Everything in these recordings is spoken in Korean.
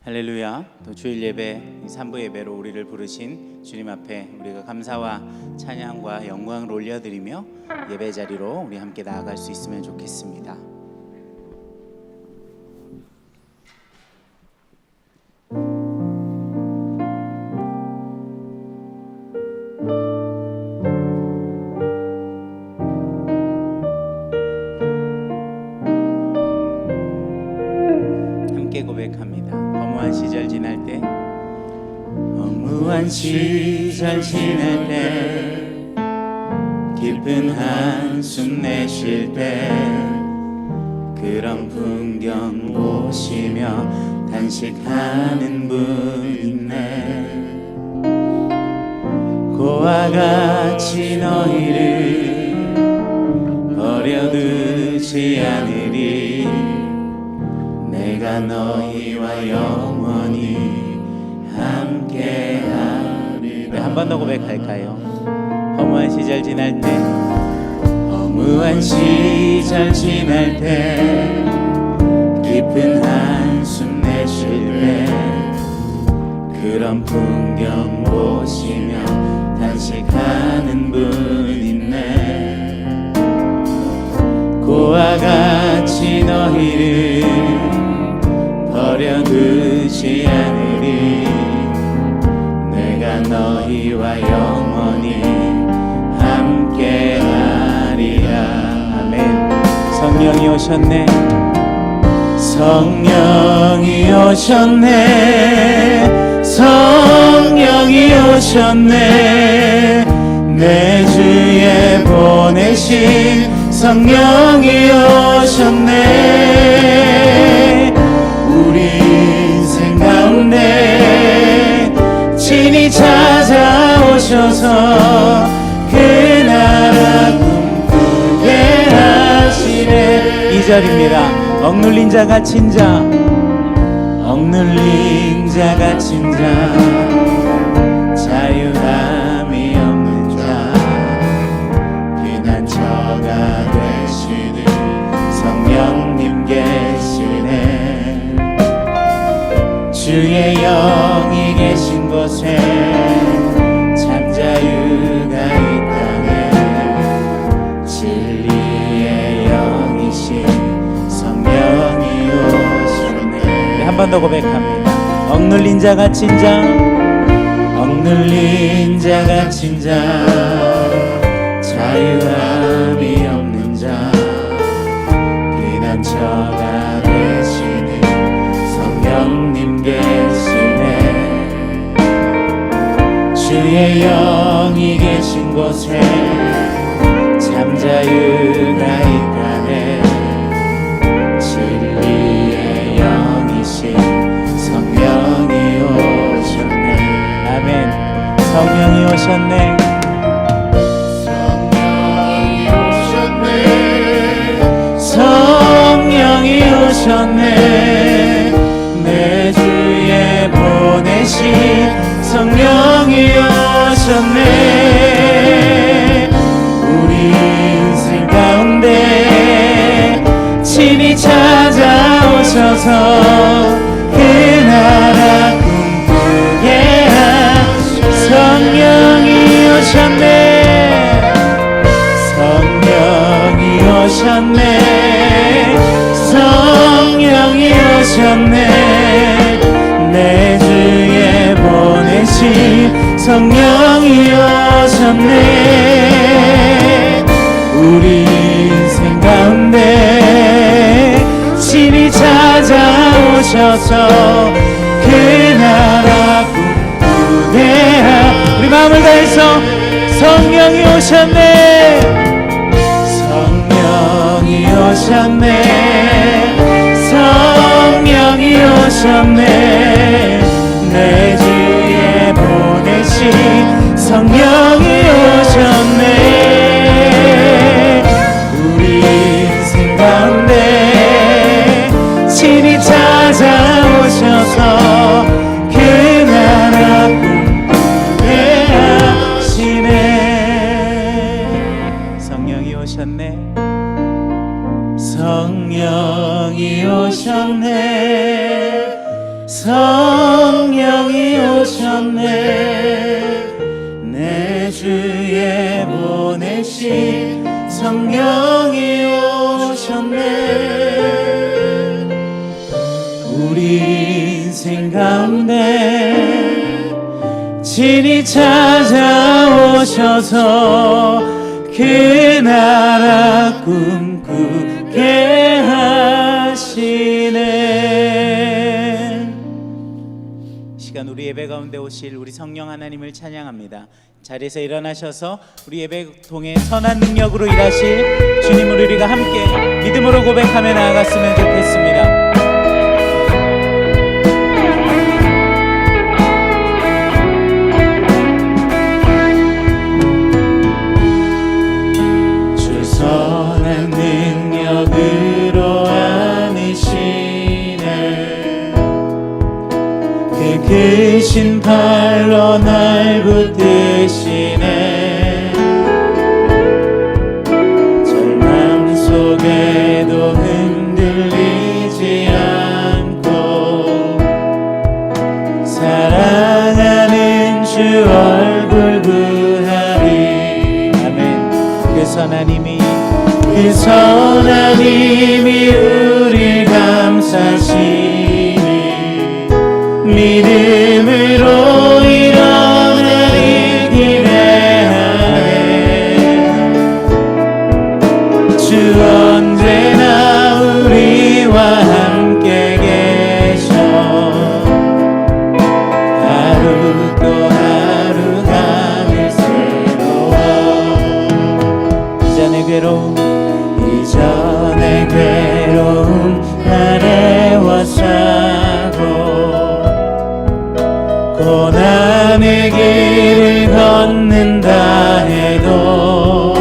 할렐루야. 또 주일 예배 3부 예배로 우리를 부르신 주님 앞에 우리가 감사와 찬양과 영광을 올려드리며 예배 자리로 우리 함께 나아갈 수 있으면 좋겠습니다. 함께 고백합니다. 허무한 시절 지날 때, 허무한 시절 지날 때, 깊은 한숨 내쉴 때, 그런 풍경 보시며 단식하는 분 있네. 고와 같이 너희를 버려두지 않으리. 내가 너희와 영원히 함께하리라. 한 번 더 고백할까요? 허무한 시절 지날 때, 허무한 시절 지날 때, 깊은 한숨 내쉴 때, 그런 풍경 보시며 단식하는 분 있네. 고와 같이 너희를 버려두지 않으리. 내가 너희와 영원히 함께하리라. 아멘. 성령이 오셨네. 성령이 오셨네. 성령이 오셨네. 내 주에 보내신 성령이 오셨네. 우리 인생 가운데 친히 찾아오셔서 그 나라 꿈꾸게 하시네. 2절입니다. 억눌린 자 갇힌 자, 억눌린 자 갇힌 자, 자유함이 없는 자, 피난처가 되시는 성령님 계시네. 주의 영이 계신 곳에 참 자유가 있다네. 진리의 영이신 성령이 오셨네. 한 번 더 고백합니다. 억눌린 자 갇힌 자, 억눌린 자 갇힌 자, 자유함이 없는 자, 피난처가 되시는 성령님 계시네. 주의 영이 계신 곳에 참 자유가 있다네. 진리의 영이신 성령이 오셨네. 아멘. 성령이 오셨네. 성령이 오셨네. 내 주에 보내신 성령이 오셨네. 우리 인생 가운데 친히 찾아오셔서 그 나라 꿈꾸게 하시네. 성령이 오셨네. 성령이 오셨네. 성령이 오셨네. 내 주에 보내신 성령이 오셨네. 우리 인생 가운데 친히 찾아오셔서 그 나라 꿈꾸게 우리 마음을 다해서 성령이 오셨네. 성령이 오셨네. 성령이 오셨네. 내 주에 보내신 성령이 오셨네. 우리 인생 가운데 친히 찾아오셔서 그 나라 꿈꾸게 하시네. 성령이 오셨네. 성령이 오셨네. 오셨네. 내 주에 보내신 성령이 오셨네. 우리 인생 가운데 친히 찾아오셔서 그 나라 꿈꾸게 하시네. 시간 우리 예배 가운데 오실 우리 성령 하나님을 찬양합니다. 자리에서 일어나셔서 우리 예배통의 선한 능력으로 일하실 주님을 우리가 함께 믿음으로 고백하며 나아갔으면 좋겠습니다. 주 선한 능력으로 안으시네. 그 크신 팔로 날 붙드시네. 절망 속에도 흔들리지 않고 사랑하는 주 얼굴 구하리. 아멘. 그 선한 힘이 우리 감싸시니 믿음으로 일어나리 기대하네. 주 언제나 우리와 함께 계셔. 하루 또 하루가 늘 새로워. 이전의 괴로움 아래워싸고 고난의 길을 걷는다 해도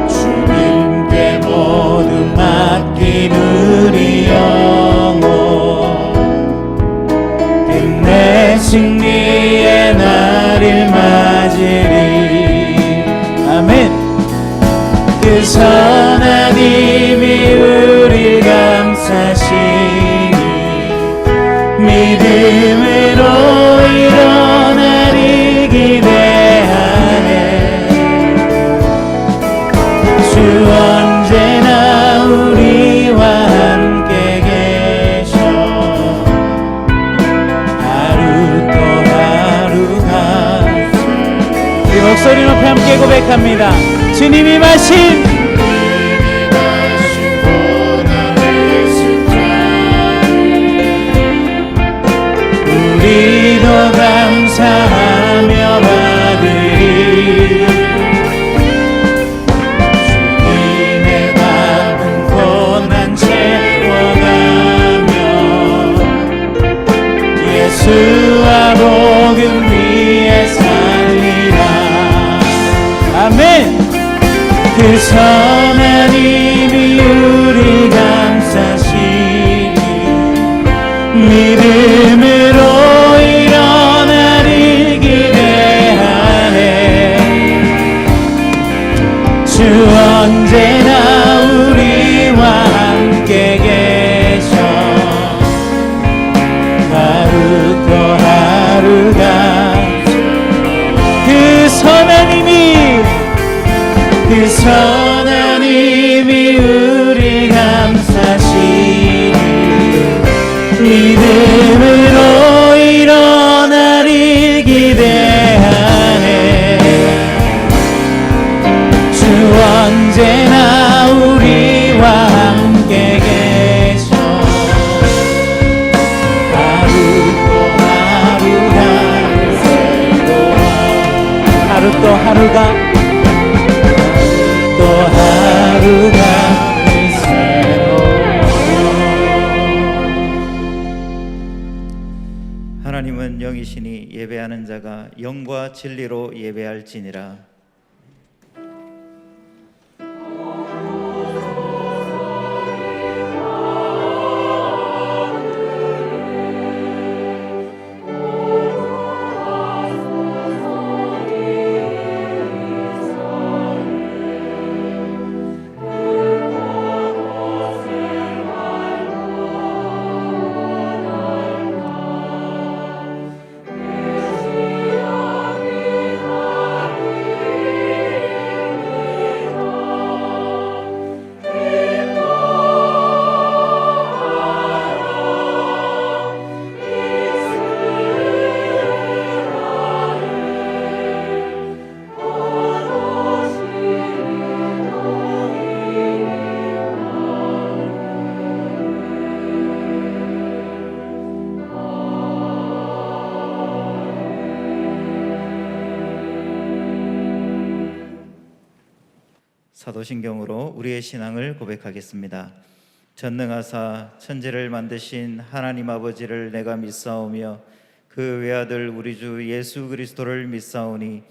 주님께 모두 맡긴 우리 영혼 끝내 승리의 날을 맞으리. 아멘. 그 선한 힘이 우리 감싸시니 믿음으로 일어나리 기대하네. 주 언제나 우리와 함께 계셔. 하루 또 하루가 우리 목소리 높이 함께 고백합니다. 주님이 마신 우리도 감사하며 받으리. 주님의 밥은 고난 채워가며 예수와 복음 위에 살리라. 아멘. 그 선한 힘이 우리 감싸시니 믿음으로 일어나리 기대하네. 주 언제나 우리와 함께 계셔. 하루 또 하루가 그 선한 힘이 우리 감싸시니 믿음으로 일어나리 기대하네. 주 언제나 우리와 함께 계셔. 하루 또 하루가 새로워. 하루 또 하루가 하나님은 영이시니 예배하는 자가 영과 진리로 예배할지니라. 사도신경으로 우리의 신앙을 고백하겠습니다. 전능하사 천지를 만드신 하나님 아버지를 내가 믿사오며 그 외아들 우리 주 예수 그리스도를 믿사오니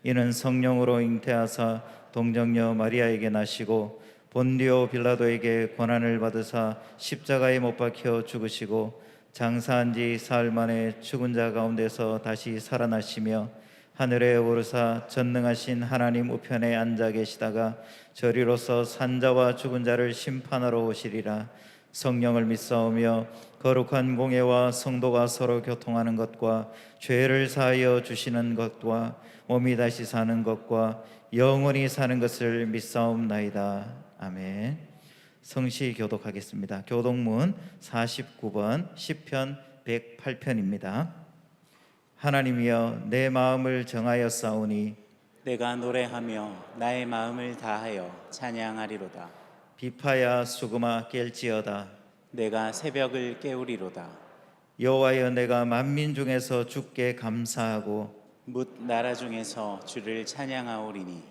이는 성령으로 잉태하사 동정녀 마리아에게 나시고 본디오 빌라도에게 고난을 받으사 십자가에 못 박혀 죽으시고 장사한 지 사흘 만에 죽은 자 가운데서 다시 살아나시며 하늘에 오르사 전능하신 하나님 우편에 앉아 계시다가 저리로서 산자와 죽은 자를 심판하러 오시리라. 성령을 믿사오며 거룩한 공예와 성도가 서로 교통하는 것과 죄를 사하여 주시는 것과 몸이 다시 사는 것과 영원히 사는 것을 믿사옵나이다. 아멘. 성시 교독하겠습니다. 교독문 49번 시편 108편입니다. 하나님이여 내 마음을 정하였사오니 내가 노래하며 나의 마음을 다하여 찬양하리로다. 비파야 수금아 깰지어다. 내가 새벽을 깨우리로다. 여호와여 내가 만민 중에서 주께 감사하고 뭇 나라 중에서 주를 찬양하오리니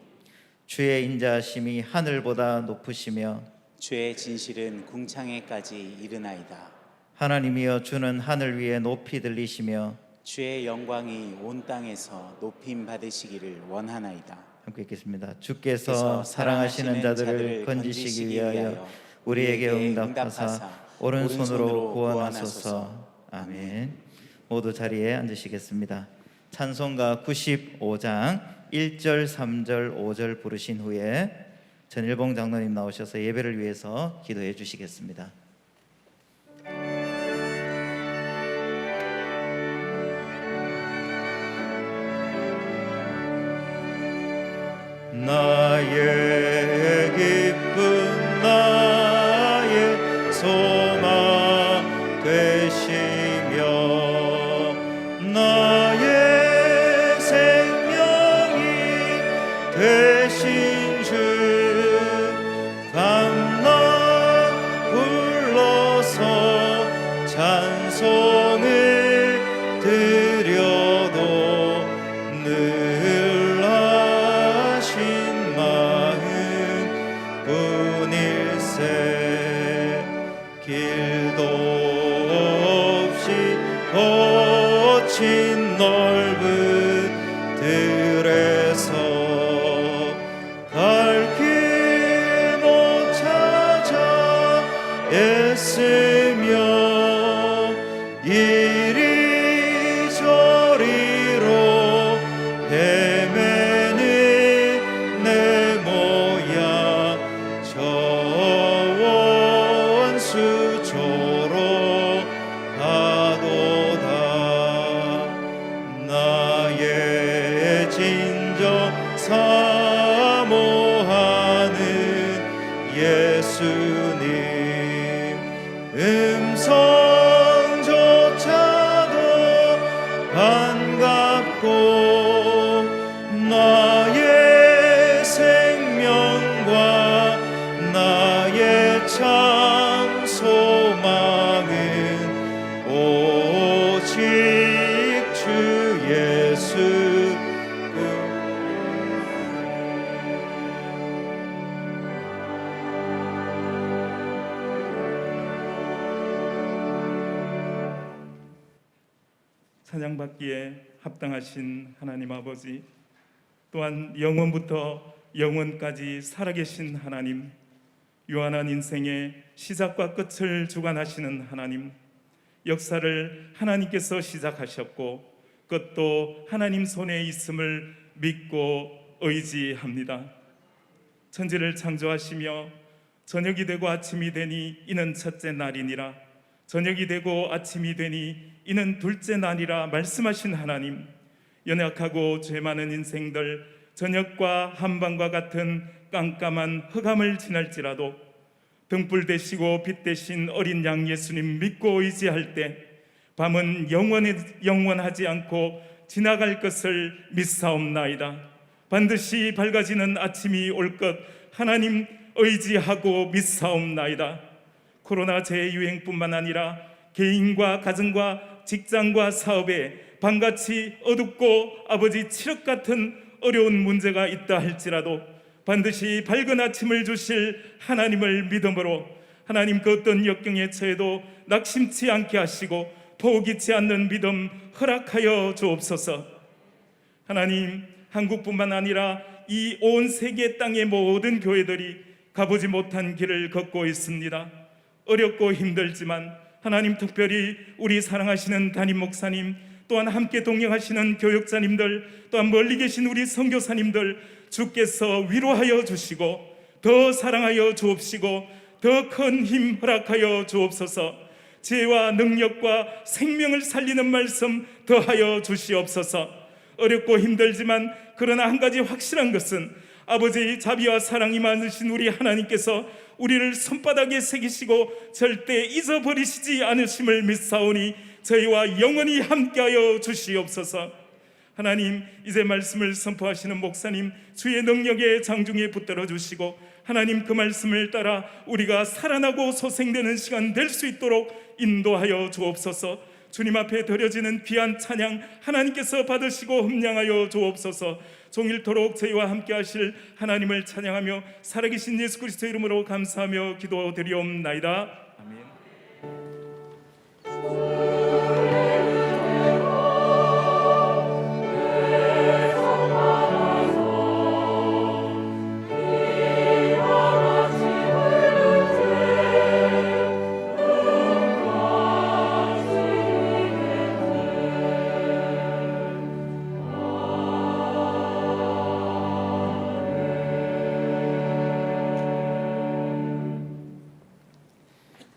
주의 인자하심이 하늘보다 높으시며 주의 진실은 궁창에까지 이르나이다. 하나님이여 주는 하늘 위에 높이 들리시며 주의 영광이 온 땅에서 높임 받으시기를 원하나이다. 함께 읽겠습니다. 주께서 사랑하시는 자들을 건지시기 위하여 우리에게 응답하사 오른손으로 구원하소서. 아멘. 모두 자리에 앉으시겠습니다. 찬송가 95장 1절, 3절, 5절 부르신 후에 전일봉 장로님 나오셔서 예배를 위해서 기도해 주시겠습니다. 나의 기쁨 나의 소망 되시며 나의 생명이 되신 주 감나 불러서 찬송을 드려도 늘 하신 마음 뿐일세. 길도 없이 거친 넓은 들에서 갈 길 못 찾아 애쓰며 이리저리로 헤매는 내 모양 저 원수처럼 하도다. 나의 진정 사모하는 예수님 음성조차도 반갑고 나의 생명과 나의 참 소망은 오직 주 예수. 찬양받기에 합당하신 하나님 아버지, 또한 영원부터 영원까지 살아계신 하나님, 유한한 인생의 시작과 끝을 주관하시는 하나님, 역사를 하나님께서 시작하셨고 끝도 하나님 손에 있음을 믿고 의지합니다. 천지를 창조하시며 저녁이 되고 아침이 되니 이는 첫째 날이니라, 저녁이 되고 아침이 되니 이는 둘째 날이라 말씀하신 하나님, 연약하고 죄 많은 인생들 저녁과 한밤과 같은 깜깜한 흑암을 지날지라도 등불 되시고 빛 되신 어린 양 예수님 믿고 의지할 때 밤은 영원하지 않고 지나갈 것을 믿사옵나이다. 반드시 밝아지는 아침이 올 것 하나님 의지하고 믿사옵나이다. 코로나 재유행뿐만 아니라 개인과 가정과 직장과 사업에 밤같이 어둡고 아버지 칠흑 같은 어려운 문제가 있다 할지라도 반드시 밝은 아침을 주실 하나님을 믿음으로 하나님 그 어떤 역경에 처해도 낙심치 않게 하시고 포기치 않는 믿음 허락하여 주옵소서. 하나님, 한국뿐만 아니라 이 온 세계 땅의 모든 교회들이 가보지 못한 길을 걷고 있습니다. 어렵고 힘들지만 하나님, 특별히 우리 사랑하시는 담임 목사님, 또한 함께 동행하시는 교육자님들, 또한 멀리 계신 우리 선교사님들, 주께서 위로하여 주시고 더 사랑하여 주옵시고 더 큰 힘 허락하여 주옵소서. 지혜와 능력과 생명을 살리는 말씀 더하여 주시옵소서. 어렵고 힘들지만 그러나 한 가지 확실한 것은 아버지의 자비와 사랑이 많으신 우리 하나님께서 우리를 손바닥에 새기시고 절대 잊어버리시지 않으심을 믿사오니 저희와 영원히 함께하여 주시옵소서. 하나님, 이제 말씀을 선포하시는 목사님 주의 능력에 장중에 붙들어 주시고 하나님, 그 말씀을 따라 우리가 살아나고 소생되는 시간 될 수 있도록 인도하여 주옵소서. 주님 앞에 드려지는 귀한 찬양 하나님께서 받으시고 흠량하여 주옵소서. 종일토록 저희와 함께 하실 하나님을 찬양하며 살아계신 예수 그리스도 이름으로 감사하며 기도드리옵나이다. 아멘.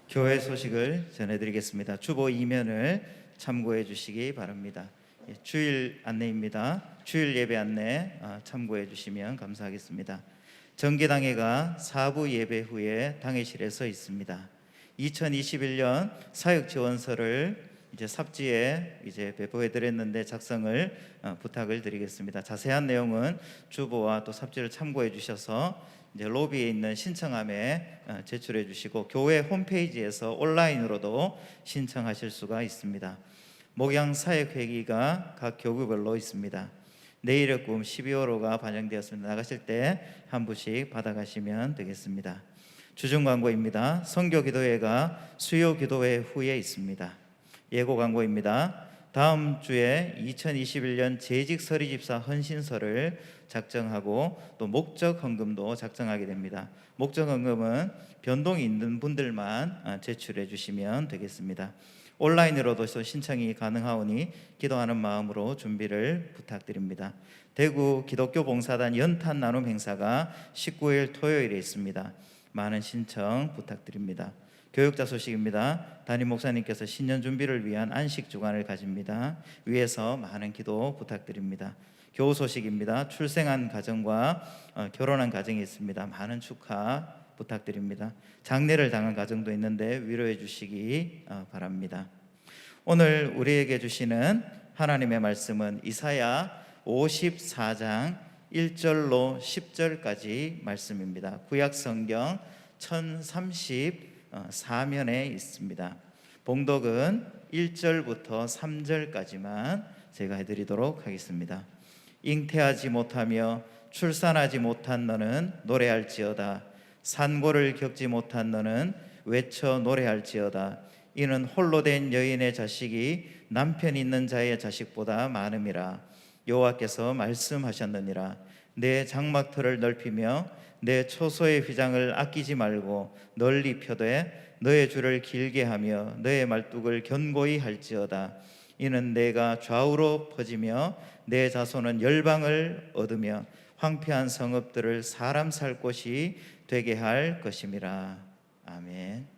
교회 소식을 전해드리겠습니다. 주보 2면을 참고해 주시기 바랍니다. 주일 안내입니다. 주일 예배 안내 참고해 주시면 감사하겠습니다. 정기당회가 4부 예배 후에 당회실에 있습니다. 2021년 사역지원서를 삽지에 배포해 드렸는데 작성을 부탁을 드리겠습니다. 자세한 내용은 주보와 또 삽지를 참고해 주셔서 로비에 있는 신청함에 제출해 주시고 교회 홈페이지에서 온라인으로도 신청하실 수가 있습니다. 목양 사역회기가 각 교구별로 있습니다. 내일의 꿈 12월호가 반영되었습니다. 나가실 때 한 부씩 받아가시면 되겠습니다. 주중 광고입니다. 선교 기도회가 수요 기도회 후에 있습니다. 예고 광고입니다. 다음 주에 2021년 재직 서리집사 헌신서를 작성하고 또 목적 헌금도 작성하게 됩니다. 목적 헌금은 변동이 있는 분들만 제출해 주시면 되겠습니다. 온라인으로도 신청이 가능하오니 기도하는 마음으로 준비를 부탁드립니다. 대구 기독교 봉사단 연탄 나눔 행사가 19일 토요일에 있습니다. 많은 신청 부탁드립니다. 교육자 소식입니다. 담임 목사님께서 신년 준비를 위한 안식 주간을 가집니다. 위에서 많은 기도 부탁드립니다. 교우 소식입니다. 출생한 가정과 결혼한 가정이 있습니다. 많은 축하 부탁드립니다. 장례를 당한 가정도 있는데 위로해 주시기 바랍니다. 오늘 우리에게 주시는 하나님의 말씀은 이사야 54장 1절로 10절까지 말씀입니다. 구약 성경 1034면에 있습니다. 봉독은 1절부터 3절까지만 제가 해드리도록 하겠습니다. 잉태하지 못하며 출산하지 못한 너는 노래할지어다. 산고를 겪지 못한 너는 외쳐 노래할지어다. 이는 홀로 된 여인의 자식이 남편 있는 자의 자식보다 많음이라. 여호와께서 말씀하셨느니라. 내 장막터를 넓히며 내 초소의 휘장을 아끼지 말고 널리 펴되 너의 줄을 길게 하며 너의 말뚝을 견고히 할지어다. 이는 내가 좌우로 퍼지며 내 자손은 열방을 얻으며 황폐한 성읍들을 사람 살 곳이 되게 할 것임이라. 아멘.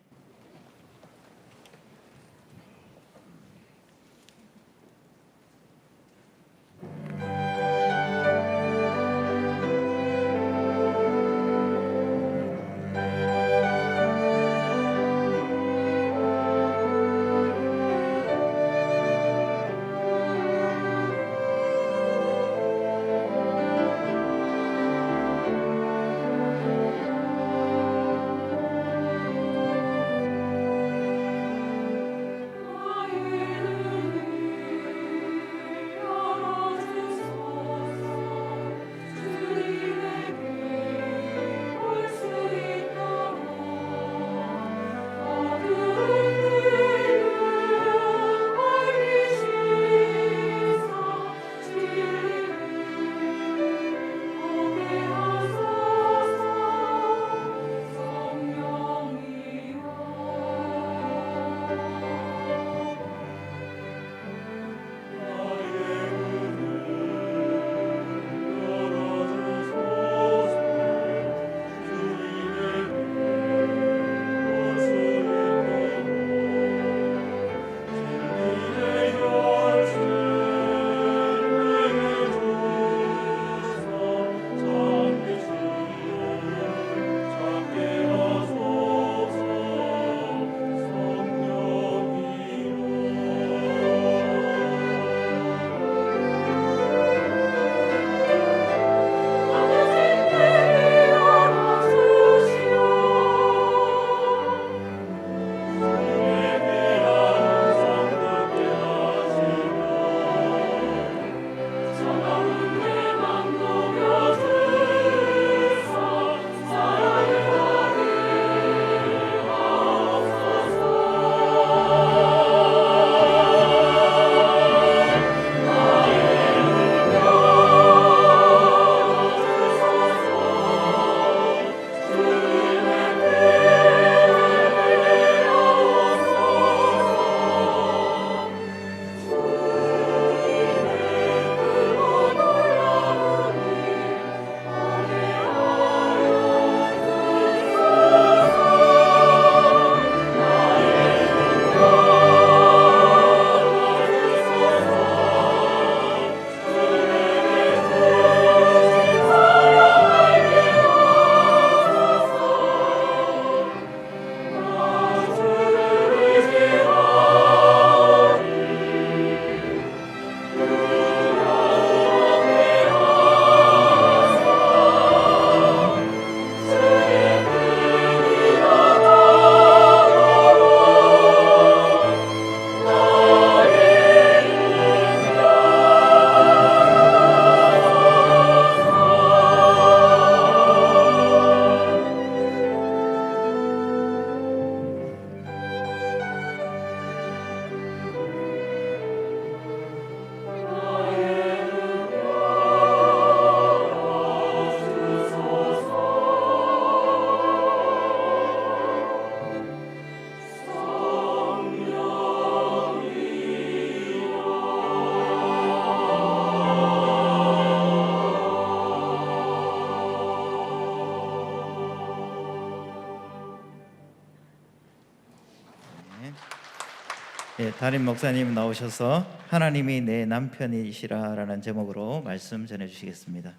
예, 담임 목사님 나오셔서 하나님이 내 남편이시라라는 제목으로 말씀 전해주시겠습니다.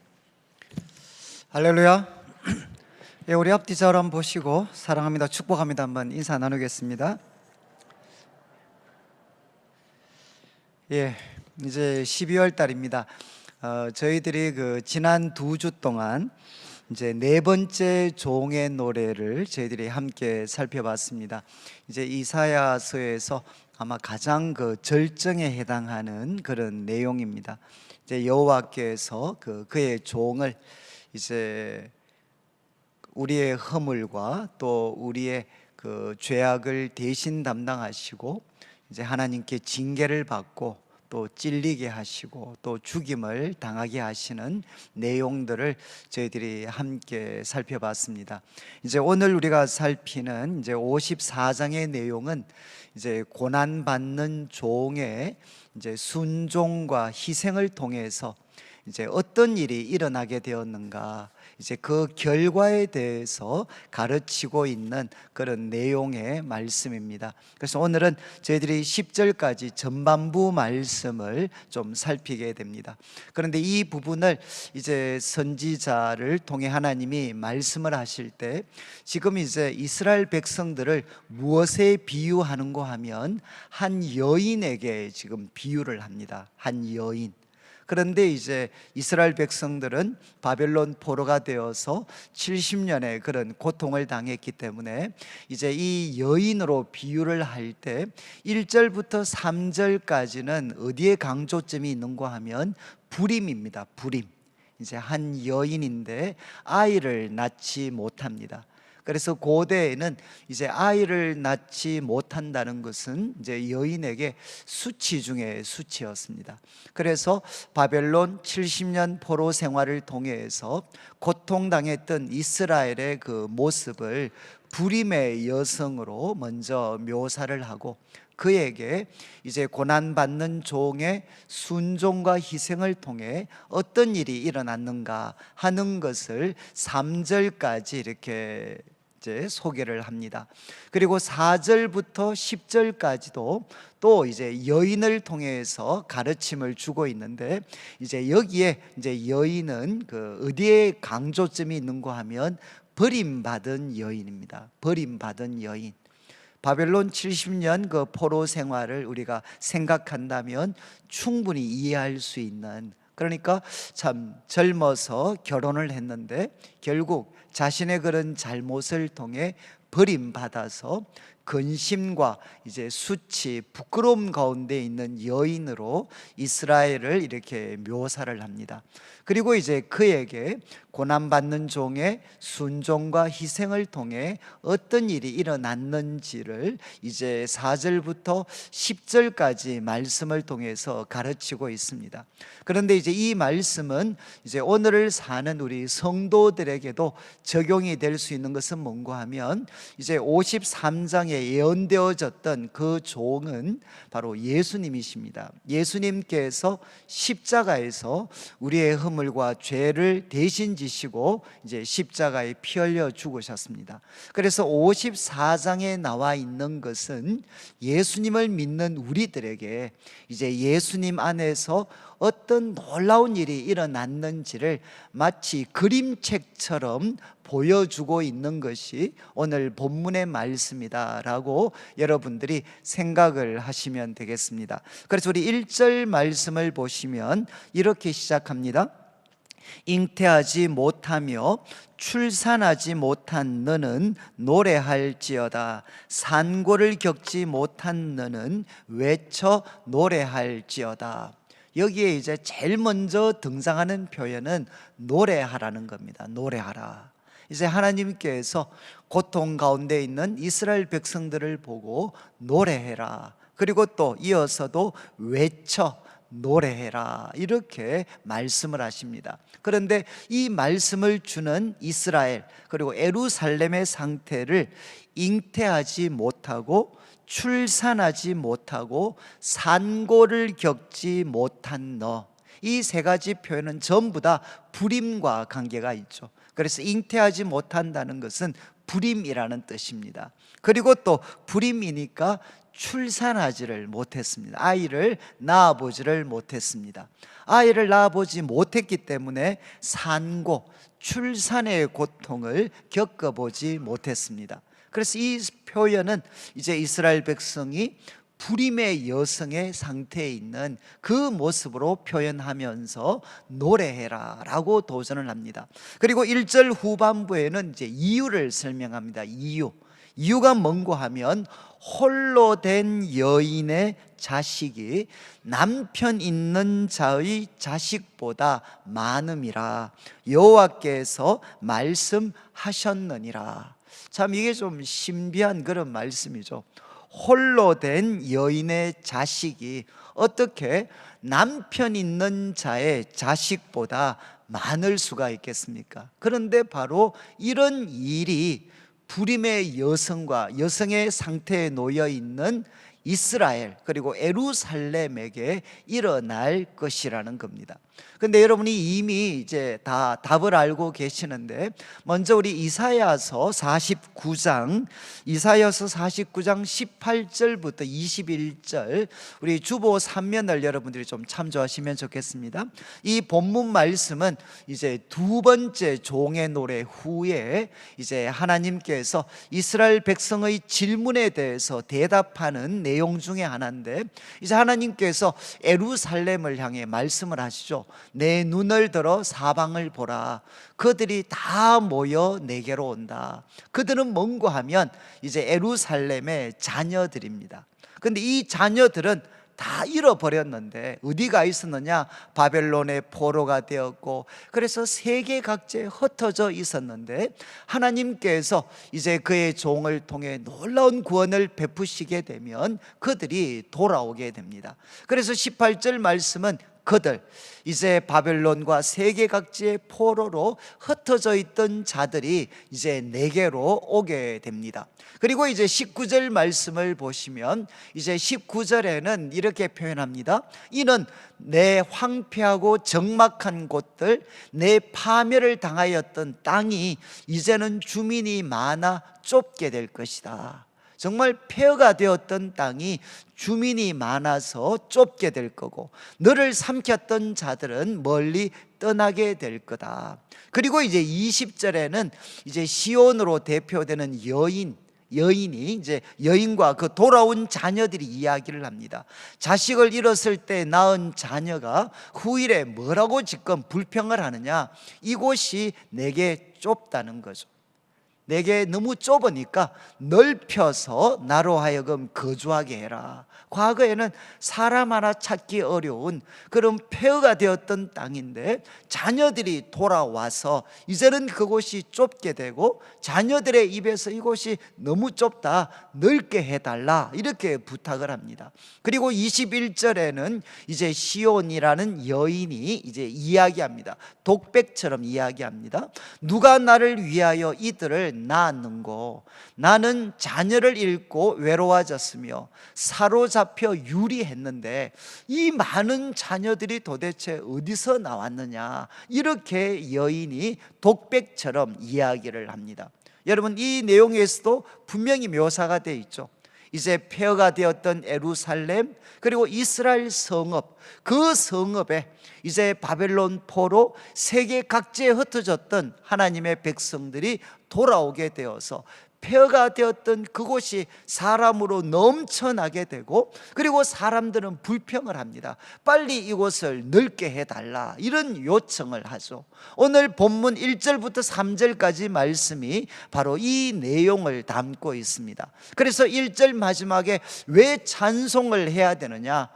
할렐루야. 예, 우리 앞뒤 절 한번 보시고 사랑합니다, 축복합니다 한번 인사 나누겠습니다. 예, 이제 12월 달입니다. 저희들이 지난 2주 동안 이제 4번째 종의 노래를 저희들이 함께 살펴봤습니다. 이제 이사야서에서 아마 가장 절정에 해당하는 그런 내용입니다. 이제 여호와께서 그의 종을 이제 우리의 허물과 또 우리의 죄악을 대신 담당하시고 이제 하나님께 징계를 받고 또 찔리게 하시고 또 죽임을 당하게 하시는 내용들을 저희들이 함께 살펴봤습니다. 이제 오늘 우리가 살피는 이제 54장의 내용은 이제 고난 받는 종의 이제 순종과 희생을 통해서 이제 어떤 일이 일어나게 되었는가, 이제 그 결과에 대해서 가르치고 있는 그런 내용의 말씀입니다. 그래서 오늘은 저희들이 10절까지 전반부 말씀을 좀 살피게 됩니다. 그런데 이 부분을 이제 선지자를 통해 하나님이 말씀을 하실 때 지금 이제 이스라엘 백성들을 무엇에 비유하는가 하면 한 여인에게 지금 비유를 합니다. 한 여인. 그런데 이제 이스라엘 백성들은 바벨론 포로가 되어서 70년의 그런 고통을 당했기 때문에 이제 이 여인으로 비유를 할 때 1절부터 3절까지는 어디에 강조점이 있는가 하면 불임입니다. 불임. 이제 한 여인인데 아이를 낳지 못합니다. 그래서 고대에는 이제 아이를 낳지 못한다는 것은 이제 여인에게 수치 중에 수치였습니다. 그래서 바벨론 70년 포로 생활을 통해서 고통당했던 이스라엘의 그 모습을 불임의 여성으로 먼저 묘사를 하고 그에게 이제 고난받는 종의 순종과 희생을 통해 어떤 일이 일어났는가 하는 것을 3절까지 이렇게 이제 소개를 합니다. 그리고 4절부터 10절까지도 또 이제 여인을 통해서 가르침을 주고 있는데 이제 여기에 이제 여인은 어디에 강조점이 있는가 하면 버림받은 여인입니다. 버림받은 여인. 바벨론 70년 그 포로 생활을 우리가 생각한다면 충분히 이해할 수 있는, 그러니까 참 젊어서 결혼을 했는데 결국 자신의 그런 잘못을 통해 버림받아서 근심과 이제 수치, 부끄러움 가운데 있는 여인으로 이스라엘을 이렇게 묘사를 합니다. 그리고 이제 그에게 고난받는 종의 순종과 희생을 통해 어떤 일이 일어났는지를 이제 4절부터 10절까지 말씀을 통해서 가르치고 있습니다. 그런데 이제 이 말씀은 이제 오늘을 사는 우리 성도들에게도 적용이 될 수 있는 것은 뭔가 하면 이제 53장에 예언되어졌던 그 종은 바로 예수님이십니다. 예수님께서 십자가에서 우리의 허물과 죄를 대신 지시고 이제 십자가에 피 흘려 죽으셨습니다. 그래서 54장에 나와 있는 것은 예수님을 믿는 우리들에게 이제 예수님 안에서 어떤 놀라운 일이 일어났는지를 마치 그림책처럼 보여주고 있는 것이 오늘 본문의 말씀이다라고 여러분들이 생각을 하시면 되겠습니다. 그래서 우리 1절 말씀을 보시면 이렇게 시작합니다. 잉태하지 못하며 출산하지 못한 너는 노래할지어다. 산고를 겪지 못한 너는 외쳐 노래할지어다. 여기에 이제 제일 먼저 등장하는 표현은 노래하라는 겁니다. 노래하라. 이제 하나님께서 고통 가운데 있는 이스라엘 백성들을 보고 노래해라. 그리고 또 이어서도 외쳐 노래해라 이렇게 말씀을 하십니다. 그런데 이 말씀을 주는 이스라엘 그리고 예루살렘의 상태를 잉태하지 못하고 출산하지 못하고 산고를 겪지 못한 너, 이 세 가지 표현은 전부 다 불임과 관계가 있죠. 그래서 잉태하지 못한다는 것은 불임이라는 뜻입니다. 그리고 또 불임이니까 출산하지를 못했습니다. 아이를 낳아보지를 못했습니다. 아이를 낳아보지 못했기 때문에 산고, 출산의 고통을 겪어보지 못했습니다. 그래서 이 표현은 이제 이스라엘 백성이 불임의 여성의 상태에 있는 그 모습으로 표현하면서 노래해라 라고 도전을 합니다. 그리고 1절 후반부에는 이제 이유를 설명합니다. 이유가 뭔고 하면 홀로 된 여인의 자식이 남편 있는 자의 자식보다 많음이라 여호와께서 말씀하셨느니라. 참 이게 좀 신비한 그런 말씀이죠. 홀로 된 여인의 자식이 어떻게 남편 있는 자의 자식보다 많을 수가 있겠습니까? 그런데 바로 이런 일이 불임의 여성과 여성의 상태에 놓여 있는 이스라엘 그리고 예루살렘에게 일어날 것이라는 겁니다. 근데 여러분이 이미 이제 다 답을 알고 계시는데, 먼저 우리 이사야서 49장 18절부터 21절 우리 주보 3면을 여러분들이 좀 참조하시면 좋겠습니다. 이 본문 말씀은 이제 두 번째 종의 노래 후에 이제 하나님께서 이스라엘 백성의 질문에 대해서 대답하는 내용 중에 하나인데, 이제 하나님께서 예루살렘을 향해 말씀을 하시죠. 내 눈을 들어 사방을 보라. 그들이 다 모여 내게로 온다. 그들은 뭔고 하면 이제 예루살렘의 자녀들입니다. 그런데 이 자녀들은 다 잃어버렸는데 어디가 있었느냐? 바벨론의 포로가 되었고, 그래서 세계 각지에 흩어져 있었는데 하나님께서 이제 그의 종을 통해 놀라운 구원을 베푸시게 되면 그들이 돌아오게 됩니다. 그래서 18절 말씀은 그들, 이제 바벨론과 세계 각지의 포로로 흩어져 있던 자들이 이제 내게로 오게 됩니다. 그리고 이제 19절 말씀을 보시면 이제 19절에는 이렇게 표현합니다. 이는 내 황폐하고 적막한 곳들, 내 파멸을 당하였던 땅이 이제는 주민이 많아 좁게 될 것이다. 정말 폐허가 되었던 땅이 주민이 많아서 좁게 될 거고, 너를 삼켰던 자들은 멀리 떠나게 될 거다. 그리고 이제 20절에는 이제 시온으로 대표되는 여인이 이제 여인과 그 돌아온 자녀들이 이야기를 합니다. 자식을 잃었을 때 낳은 자녀가 후일에 뭐라고 지금 불평을 하느냐? 이곳이 내게 좁다는 거죠. 내게 너무 좁으니까 넓혀서 나로 하여금 거주하게 해라. 과거에는 사람 하나 찾기 어려운 그런 폐허가 되었던 땅인데 자녀들이 돌아와서 이제는 그곳이 좁게 되고, 자녀들의 입에서 이곳이 너무 좁다, 넓게 해달라 이렇게 부탁을 합니다. 그리고 21절에는 이제 시온이라는 여인이 이제 이야기합니다. 독백처럼 이야기합니다. 누가 나를 위하여 이들을 낳았는고? 나는 자녀를 잃고 외로워졌으며 사로잡혀 유리했는데 이 많은 자녀들이 도대체 어디서 나왔느냐? 이렇게 여인이 독백처럼 이야기를 합니다. 여러분, 이 내용에서도 분명히 묘사가 되어 있죠. 이제 폐허가 되었던 예루살렘, 그리고 이스라엘 성읍, 그 성읍에 이제 바벨론 포로 세계 각지에 흩어졌던 하나님의 백성들이 돌아오게 되어서 폐허가 되었던 그곳이 사람으로 넘쳐나게 되고, 그리고 사람들은 불평을 합니다. 빨리 이곳을 넓게 해달라 이런 요청을 하죠. 오늘 본문 1절부터 3절까지 말씀이 바로 이 내용을 담고 있습니다. 그래서 1절 마지막에 왜 찬송을 해야 되느냐?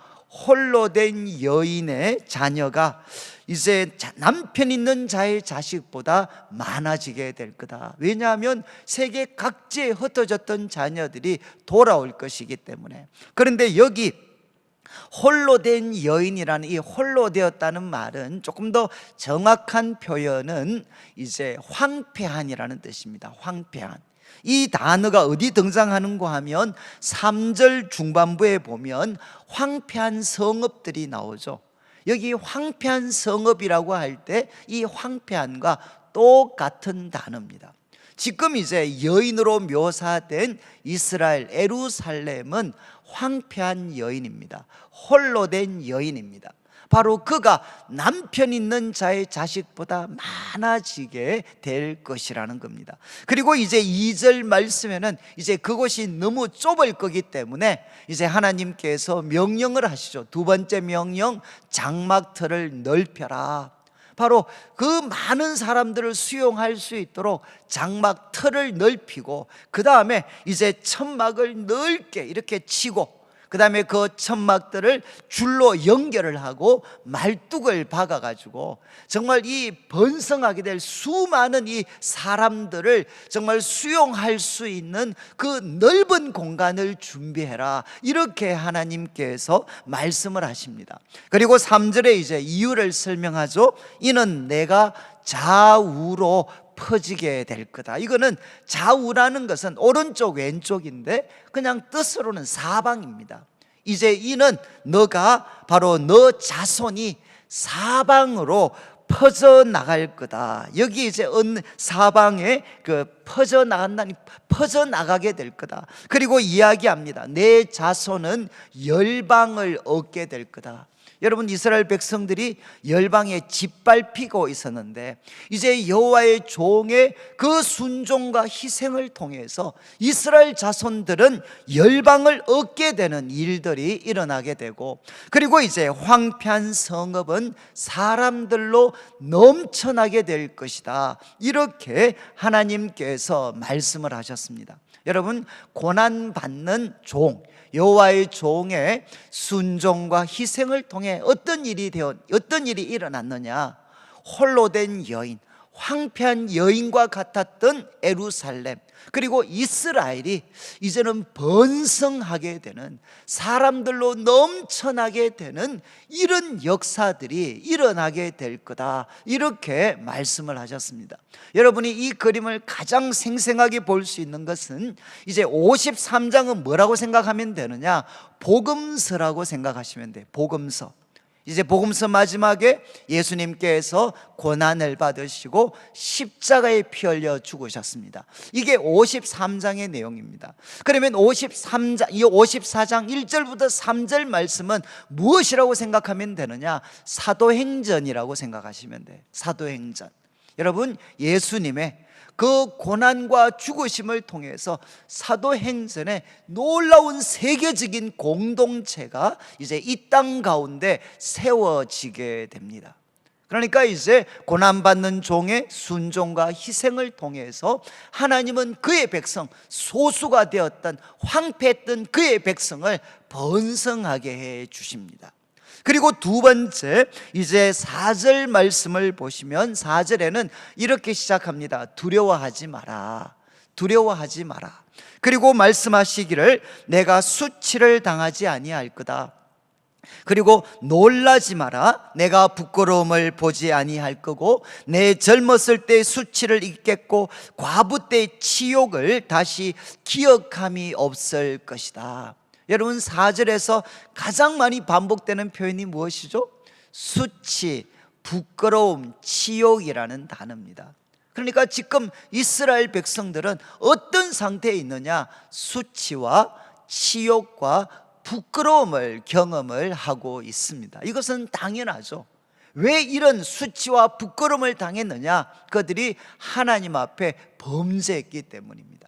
홀로 된 여인의 자녀가 이제 남편 있는 자의 자식보다 많아지게 될 거다. 왜냐하면 세계 각지에 흩어졌던 자녀들이 돌아올 것이기 때문에. 그런데 여기 홀로 된 여인이라는 이 홀로 되었다는 말은 조금 더 정확한 표현은 이제 황폐한이라는 뜻입니다. 황폐한. 이 단어가 어디 등장하는가 하면 3절 중반부에 보면 황폐한 성읍들이 나오죠. 여기 황폐한 성읍이라고 할 때 이 황폐한과 똑같은 단어입니다. 지금 이제 여인으로 묘사된 이스라엘 에루살렘은 황폐한 여인입니다. 홀로 된 여인입니다. 바로 그가 남편 있는 자의 자식보다 많아지게 될 것이라는 겁니다. 그리고 이제 2절 말씀에는 이제 그곳이 너무 좁을 거기 때문에 이제 하나님께서 명령을 하시죠. 두 번째 명령, 장막터를 넓혀라. 바로 그 많은 사람들을 수용할 수 있도록 장막터를 넓히고, 그 다음에 이제 천막을 넓게 이렇게 치고, 그 다음에 그 천막들을 줄로 연결을 하고 말뚝을 박아가지고 정말 이 번성하게 될 수많은 이 사람들을 정말 수용할 수 있는 그 넓은 공간을 준비해라, 이렇게 하나님께서 말씀을 하십니다. 그리고 3절에 이제 이유를 설명하죠. 이는 내가 좌우로 퍼지게 될 거다. 이거는 좌우라는 것은 오른쪽 왼쪽인데 그냥 뜻으로는 사방입니다. 이제 이는 너가 바로 너 자손이 사방으로 퍼져나갈 거다. 여기 이제 사방에 퍼져나가게 될 거다. 그리고 이야기합니다. 내 자손은 열방을 얻게 될 거다. 여러분, 이스라엘 백성들이 열방에 짓밟히고 있었는데 이제 여호와의 종의 그 순종과 희생을 통해서 이스라엘 자손들은 열방을 얻게 되는 일들이 일어나게 되고, 그리고 이제 황폐한 성읍은 사람들로 넘쳐나게 될 것이다. 이렇게 하나님께서 말씀을 하셨습니다. 여러분, 고난받는 종, 여호와의 종의 순종과 희생을 통해 어떤 일이 일어났느냐? 홀로 된 여인, 황폐한 여인과 같았던 에루살렘, 그리고 이스라엘이 이제는 번성하게 되는, 사람들로 넘쳐나게 되는 이런 역사들이 일어나게 될 거다, 이렇게 말씀을 하셨습니다. 여러분이 이 그림을 가장 생생하게 볼 수 있는 것은 이제 53장은 뭐라고 생각하면 되느냐? 복음서라고 생각하시면 돼요. 복음서. 이제 복음서 마지막에 예수님께서 고난을 받으시고 십자가에 피 흘려 죽으셨습니다. 이게 53장의 내용입니다. 그러면 54장 1절부터 3절 말씀은 무엇이라고 생각하면 되느냐? 사도행전이라고 생각하시면 돼요. 사도행전. 여러분, 예수님의 그 고난과 죽으심을 통해서 사도행전에 놀라운 세계적인 공동체가 이제 이 땅 가운데 세워지게 됩니다. 그러니까 이제 고난받는 종의 순종과 희생을 통해서 하나님은 그의 백성, 소수가 되었던 황폐했던 그의 백성을 번성하게 해 주십니다. 그리고 두 번째, 이제 4절 말씀을 보시면 4절에는 이렇게 시작합니다. 두려워하지 마라. 두려워하지 마라. 그리고 말씀하시기를 내가 수치를 당하지 아니할 거다. 그리고 놀라지 마라. 내가 부끄러움을 보지 아니할 거고 내 젊었을 때 수치를 잊겠고 과부 때 치욕을 다시 기억함이 없을 것이다. 여러분, 4절에서 가장 많이 반복되는 표현이 무엇이죠? 수치, 부끄러움, 치욕이라는 단어입니다. 그러니까 지금 이스라엘 백성들은 어떤 상태에 있느냐? 수치와 치욕과 부끄러움을 경험을 하고 있습니다. 이것은 당연하죠. 왜 이런 수치와 부끄러움을 당했느냐? 그들이 하나님 앞에 범죄했기 때문입니다.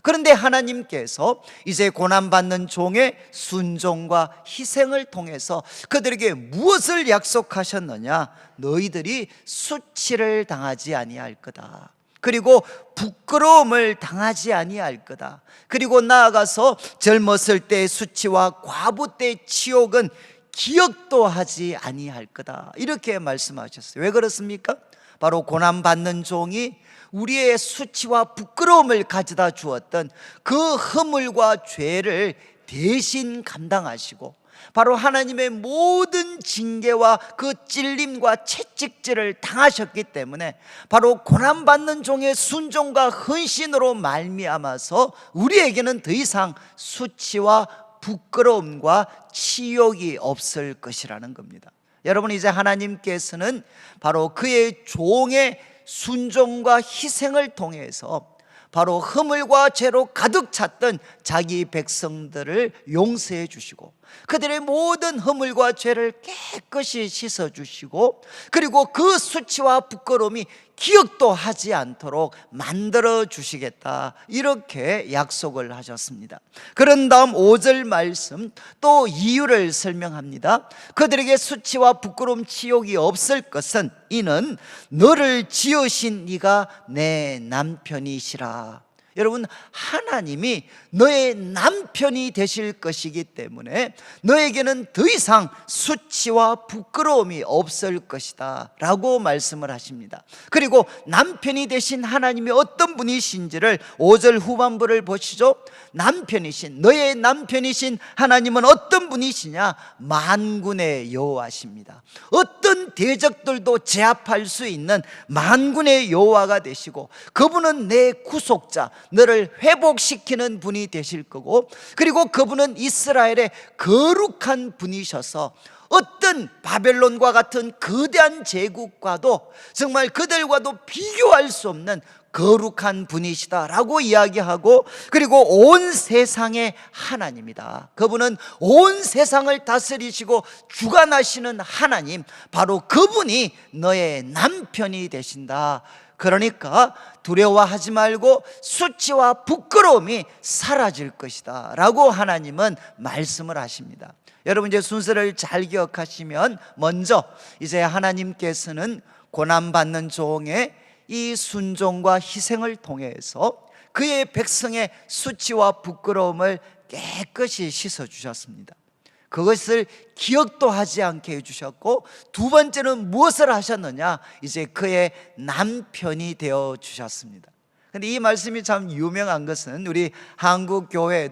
그런데 하나님께서 이제 고난받는 종의 순종과 희생을 통해서 그들에게 무엇을 약속하셨느냐? 너희들이 수치를 당하지 아니할 거다. 그리고 부끄러움을 당하지 아니할 거다. 그리고 나아가서 젊었을 때의 수치와 과부 때의 치욕은 기억도 하지 아니할 거다. 이렇게 말씀하셨어요. 왜 그렇습니까? 바로 고난받는 종이 우리의 수치와 부끄러움을 가져다 주었던 그 허물과 죄를 대신 감당하시고 바로 하나님의 모든 징계와 그 찔림과 채찍질을 당하셨기 때문에 바로 고난받는 종의 순종과 헌신으로 말미암아서 우리에게는 더 이상 수치와 부끄러움과 치욕이 없을 것이라는 겁니다. 여러분, 이제 하나님께서는 바로 그의 종의 순종과 희생을 통해서 바로 허물과 죄로 가득 찼던 자기 백성들을 용서해 주시고 그들의 모든 허물과 죄를 깨끗이 씻어 주시고 그리고 그 수치와 부끄러움이 기억도 하지 않도록 만들어 주시겠다, 이렇게 약속을 하셨습니다. 그런 다음 5절 말씀 또 이유를 설명합니다. 그들에게 수치와 부끄러움 치욕이 없을 것은 이는 너를 지으신 네가 내 남편이시라. 여러분, 하나님이 너의 남편이 되실 것이기 때문에 너에게는 더 이상 수치와 부끄러움이 없을 것이다 라고 말씀을 하십니다. 그리고 남편이 되신 하나님이 어떤 분이신지를 5절 후반부를 보시죠. 남편이신, 너의 남편이신 하나님은 어떤 분이시냐? 만군의 여호와십니다. 어떤 대적들도 제압할 수 있는 만군의 여호와가 되시고 그분은 내 구속자, 너를 회복시키는 분이 되실 거고 그리고 그분은 이스라엘의 거룩한 분이셔서 어떤 바벨론과 같은 거대한 제국과도 정말 그들과도 비교할 수 없는 거룩한 분이시다라고 이야기하고 그리고 온 세상의 하나님이다. 그분은 온 세상을 다스리시고 주관하시는 하나님, 바로 그분이 너의 남편이 되신다. 그러니까 두려워하지 말고 수치와 부끄러움이 사라질 것이다 라고 하나님은 말씀을 하십니다. 여러분, 이제 순서를 잘 기억하시면 먼저 이제 하나님께서는 고난받는 종의 이 순종과 희생을 통해서 그의 백성의 수치와 부끄러움을 깨끗이 씻어주셨습니다. 그것을 기억도 하지 않게 해주셨고 두 번째는 무엇을 하셨느냐? 이제 그의 남편이 되어 주셨습니다. 근데 이 말씀이 참 유명한 것은 우리 한국 교회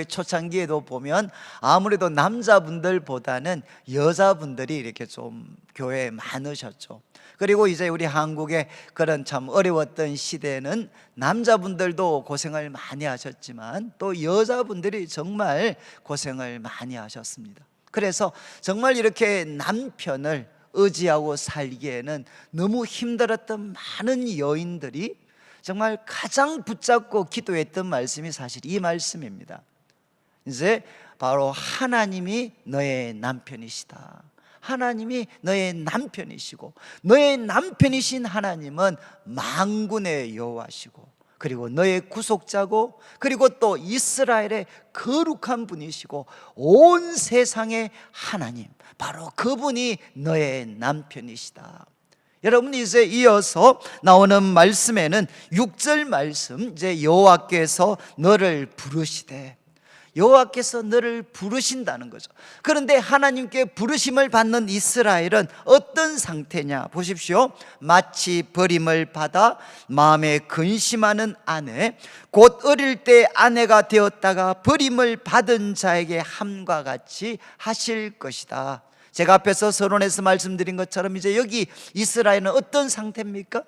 초창기에도 보면 아무래도 남자분들보다는 여자분들이 이렇게 좀 교회에 많으셨죠. 그리고 이제 우리 한국의 그런 참 어려웠던 시대는 남자분들도 고생을 많이 하셨지만 또 여자분들이 정말 고생을 많이 하셨습니다. 그래서 정말 이렇게 남편을 의지하고 살기에는 너무 힘들었던 많은 여인들이 정말 가장 붙잡고 기도했던 말씀이 사실 이 말씀입니다. 이제 바로 하나님이 너의 남편이시다. 하나님이 너의 남편이시고 너의 남편이신 하나님은 만군의 여호와시고 그리고 너의 구속자고 그리고 또 이스라엘의 거룩한 분이시고 온 세상의 하나님, 바로 그분이 너의 남편이시다. 여러분, 이제 이어서 나오는 말씀에는 6절 말씀, 이제 여호와께서 너를 부르시되, 여호와께서 너를 부르신다는 거죠. 그런데 하나님께 부르심을 받는 이스라엘은 어떤 상태냐? 보십시오. 마치 버림을 받아 마음에 근심하는 아내, 곧 어릴 때 아내가 되었다가 버림을 받은 자에게 함과 같이 하실 것이다. 제가 앞에서 서론에서 말씀드린 것처럼 이제 여기 이스라엘은 어떤 상태입니까?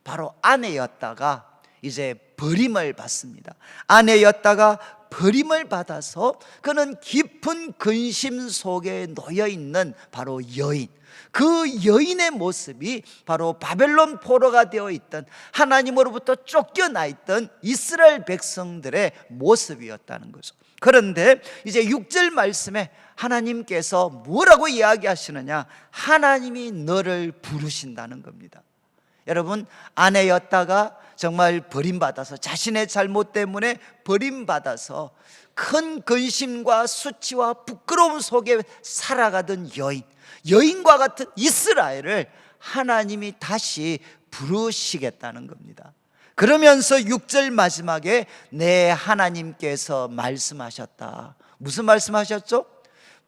바로 아내였다가 이제 버림을 받습니다. 아내였다가 버림을 받아서 그는 깊은 근심 속에 놓여 있는 바로 여인, 그 여인의 모습이 바로 바벨론 포로가 되어 있던, 하나님으로부터 쫓겨나 있던 이스라엘 백성들의 모습이었다는 거죠. 그런데 이제 6절 말씀에 하나님께서 뭐라고 이야기하시느냐? 하나님이 너를 부르신다는 겁니다. 여러분, 아내였다가 정말 버림받아서, 자신의 잘못 때문에 버림받아서 큰 근심과 수치와 부끄러움 속에 살아가던 여인과 같은 이스라엘을 하나님이 다시 부르시겠다는 겁니다. 그러면서 6절 마지막에 내 하나님께서 말씀하셨다. 무슨 말씀하셨죠?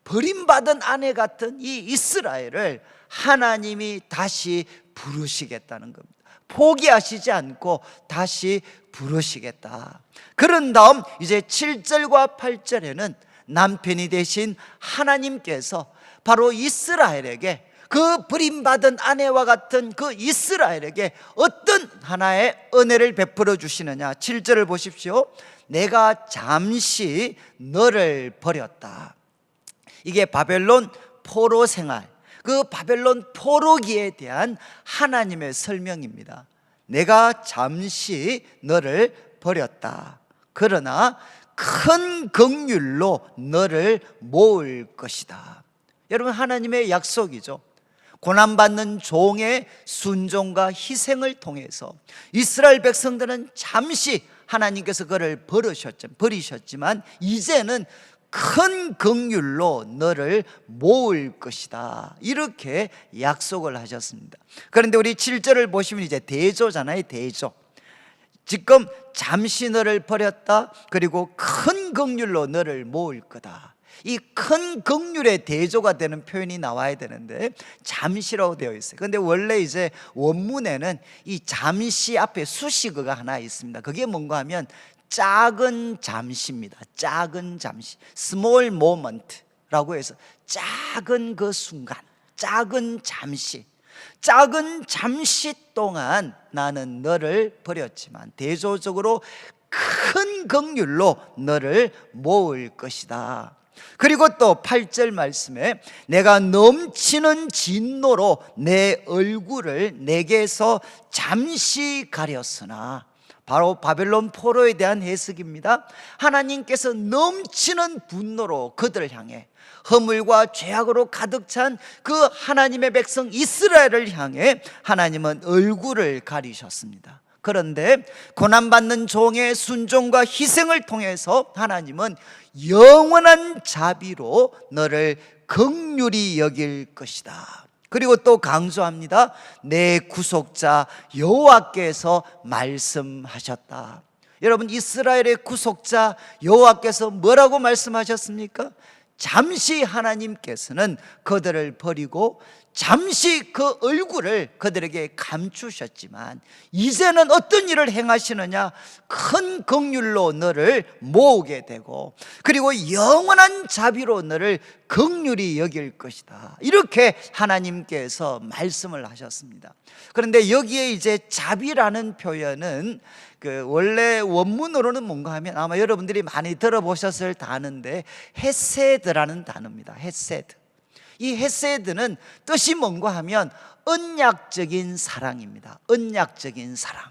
버림받은 아내 같은 이 이스라엘을 하나님이 다시 부르시겠다는 겁니다. 포기하시지 않고 다시 부르시겠다. 그런 다음 이제 7절과 8절에는 남편이 되신 하나님께서 바로 이스라엘에게, 그 버림받은 아내와 같은 그 이스라엘에게 어떤 하나의 은혜를 베풀어 주시느냐? 7절을 보십시오. 내가 잠시 너를 버렸다. 이게 바벨론 포로 생활, 그 바벨론 포로기에 대한 하나님의 설명입니다. 내가 잠시 너를 버렸다. 그러나 큰 긍휼로 너를 모을 것이다. 여러분, 하나님의 약속이죠. 고난받는 종의 순종과 희생을 통해서 이스라엘 백성들은 잠시 하나님께서 그를 버리셨지만 이제는 큰 긍휼로 너를 모을 것이다. 이렇게 약속을 하셨습니다. 그런데 우리 7절을 보시면 이제 대조잖아요. 대조. 지금 잠시 너를 버렸다. 그리고 큰 긍휼로 너를 모을 거다. 이 큰 긍휼의 대조가 되는 표현이 나와야 되는데 잠시라고 되어 있어요. 그런데 원래 이제 원문에는 이 잠시 앞에 수식어가 하나 있습니다. 그게 뭔가 하면 작은 잠시입니다. 작은 잠시, small moment라고 해서 작은 그 순간, 작은 잠시, 작은 잠시 동안 나는 너를 버렸지만 대조적으로 큰 긍휼로 너를 모을 것이다. 그리고 또 8절 말씀에 내가 넘치는 진노로 내 얼굴을 내게서 잠시 가렸으나, 바로 바벨론 포로에 대한 해석입니다. 하나님께서 넘치는 분노로 그들을 향해, 허물과 죄악으로 가득 찬 그 하나님의 백성 이스라엘을 향해 하나님은 얼굴을 가리셨습니다. 그런데 고난받는 종의 순종과 희생을 통해서 하나님은 영원한 자비로 너를 긍휼히 여길 것이다. 그리고 또 강조합니다. 내 구속자 여호와께서 말씀하셨다. 여러분, 이스라엘의 구속자 여호와께서 뭐라고 말씀하셨습니까? 잠시 하나님께서는 그들을 버리고 잠시 그 얼굴을 그들에게 감추셨지만 이제는 어떤 일을 행하시느냐? 큰 긍휼로 너를 모으게 되고 그리고 영원한 자비로 너를 긍휼히 여길 것이다. 이렇게 하나님께서 말씀을 하셨습니다. 그런데 여기에 이제 자비라는 표현은 그 원래 원문으로는 뭔가 하면 아마 여러분들이 많이 들어보셨을 단어인데 헤세드라는 단어입니다. 헤세드. 이 헤세드는 뜻이 뭔가 하면 언약적인 사랑입니다. 언약적인 사랑.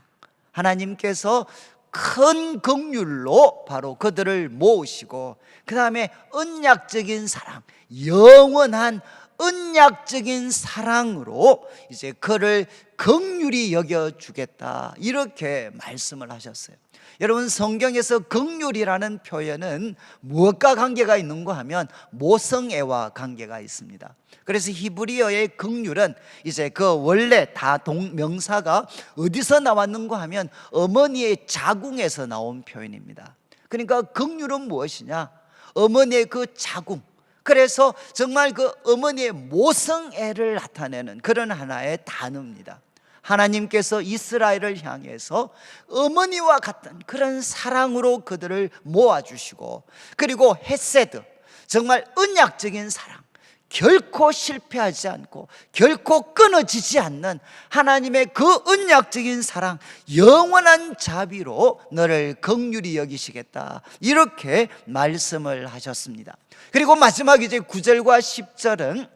하나님께서 큰 긍휼로 바로 그들을 모으시고 그 다음에 언약적인 사랑, 영원한 언약적인 사랑으로 이제 그를 긍휼히 여겨주겠다, 이렇게 말씀을 하셨어요. 여러분, 성경에서 긍휼이라는 표현은 무엇과 관계가 있는가 하면 모성애와 관계가 있습니다. 그래서 히브리어의 긍휼은 이제 그 원래 다 명사가 어디서 나왔는가 하면 어머니의 자궁에서 나온 표현입니다. 그러니까 긍휼은 무엇이냐? 어머니의 그 자궁. 그래서 정말 그 어머니의 모성애를 나타내는 그런 하나의 단어입니다. 하나님께서 이스라엘을 향해서 어머니와 같은 그런 사랑으로 그들을 모아주시고 그리고 헤세드, 정말 언약적인 사랑, 결코 실패하지 않고 결코 끊어지지 않는 하나님의 그 언약적인 사랑, 영원한 자비로 너를 긍휼히 여기시겠다, 이렇게 말씀을 하셨습니다. 그리고 마지막 이제 9절과 10절은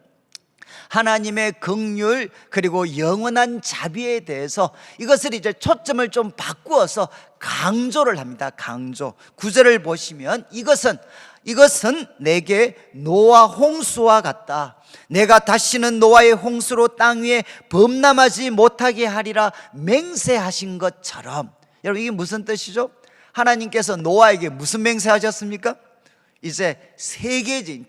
하나님의 긍휼 그리고 영원한 자비에 대해서 이것을 이제 초점을 좀 바꾸어서 강조를 합니다. 강조. 9절을 보시면 이것은 내게 노아 홍수와 같다. 내가 다시는 노아의 홍수로 땅 위에 범람하지 못하게 하리라 맹세하신 것처럼. 여러분, 이게 무슨 뜻이죠? 하나님께서 노아에게 무슨 맹세하셨습니까? 이제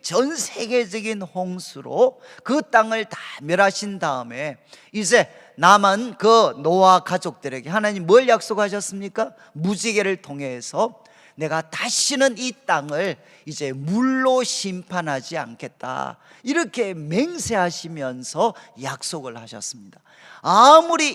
전 세계적인 홍수로 그 땅을 다 멸하신 다음에 이제 남은 그 노아 가족들에게 하나님 뭘 약속하셨습니까? 무지개를 통해서 내가 다시는 이 땅을 이제 물로 심판하지 않겠다, 이렇게 맹세하시면서 약속을 하셨습니다. 아무리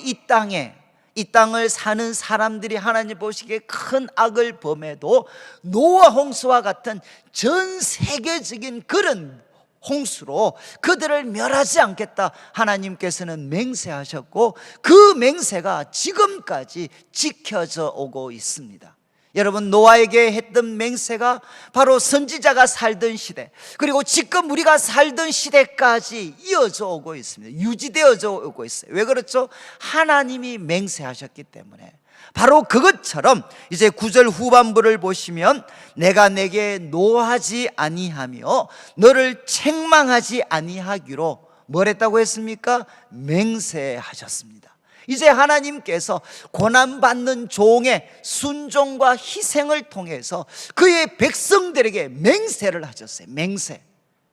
이 땅을 사는 사람들이 하나님 보시기에 큰 악을 범해도 노아 홍수와 같은 전 세계적인 그런 홍수로 그들을 멸하지 않겠다, 하나님께서는 맹세하셨고 그 맹세가 지금까지 지켜져 오고 있습니다. 여러분, 노아에게 했던 맹세가 바로 선지자가 살던 시대, 그리고 지금 우리가 살던 시대까지 이어져 오고 있습니다. 유지되어져 오고 있어요. 왜 그렇죠? 하나님이 맹세하셨기 때문에. 바로 그것처럼 이제 9절 후반부를 보시면 내가 내게 노하지 아니하며 너를 책망하지 아니하기로 뭘 했다고 했습니까? 맹세하셨습니다. 이제 하나님께서 고난받는 종의 순종과 희생을 통해서 그의 백성들에게 맹세를 하셨어요. 맹세.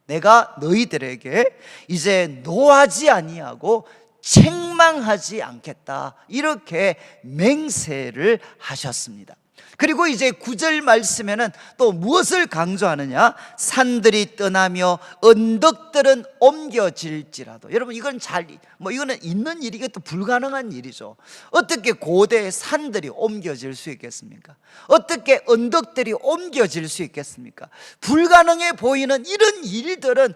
내가 너희들에게 이제 노하지 아니하고 책망하지 않겠다, 이렇게 맹세를 하셨습니다. 그리고 이제 9절 말씀에는 또 무엇을 강조하느냐? 산들이 떠나며 언덕들은 옮겨질지라도. 여러분, 이건 이거는 있는 일이겠다, 불가능한 일이죠. 어떻게 고대의 산들이 옮겨질 수 있겠습니까? 어떻게 언덕들이 옮겨질 수 있겠습니까? 불가능해 보이는 이런 일들은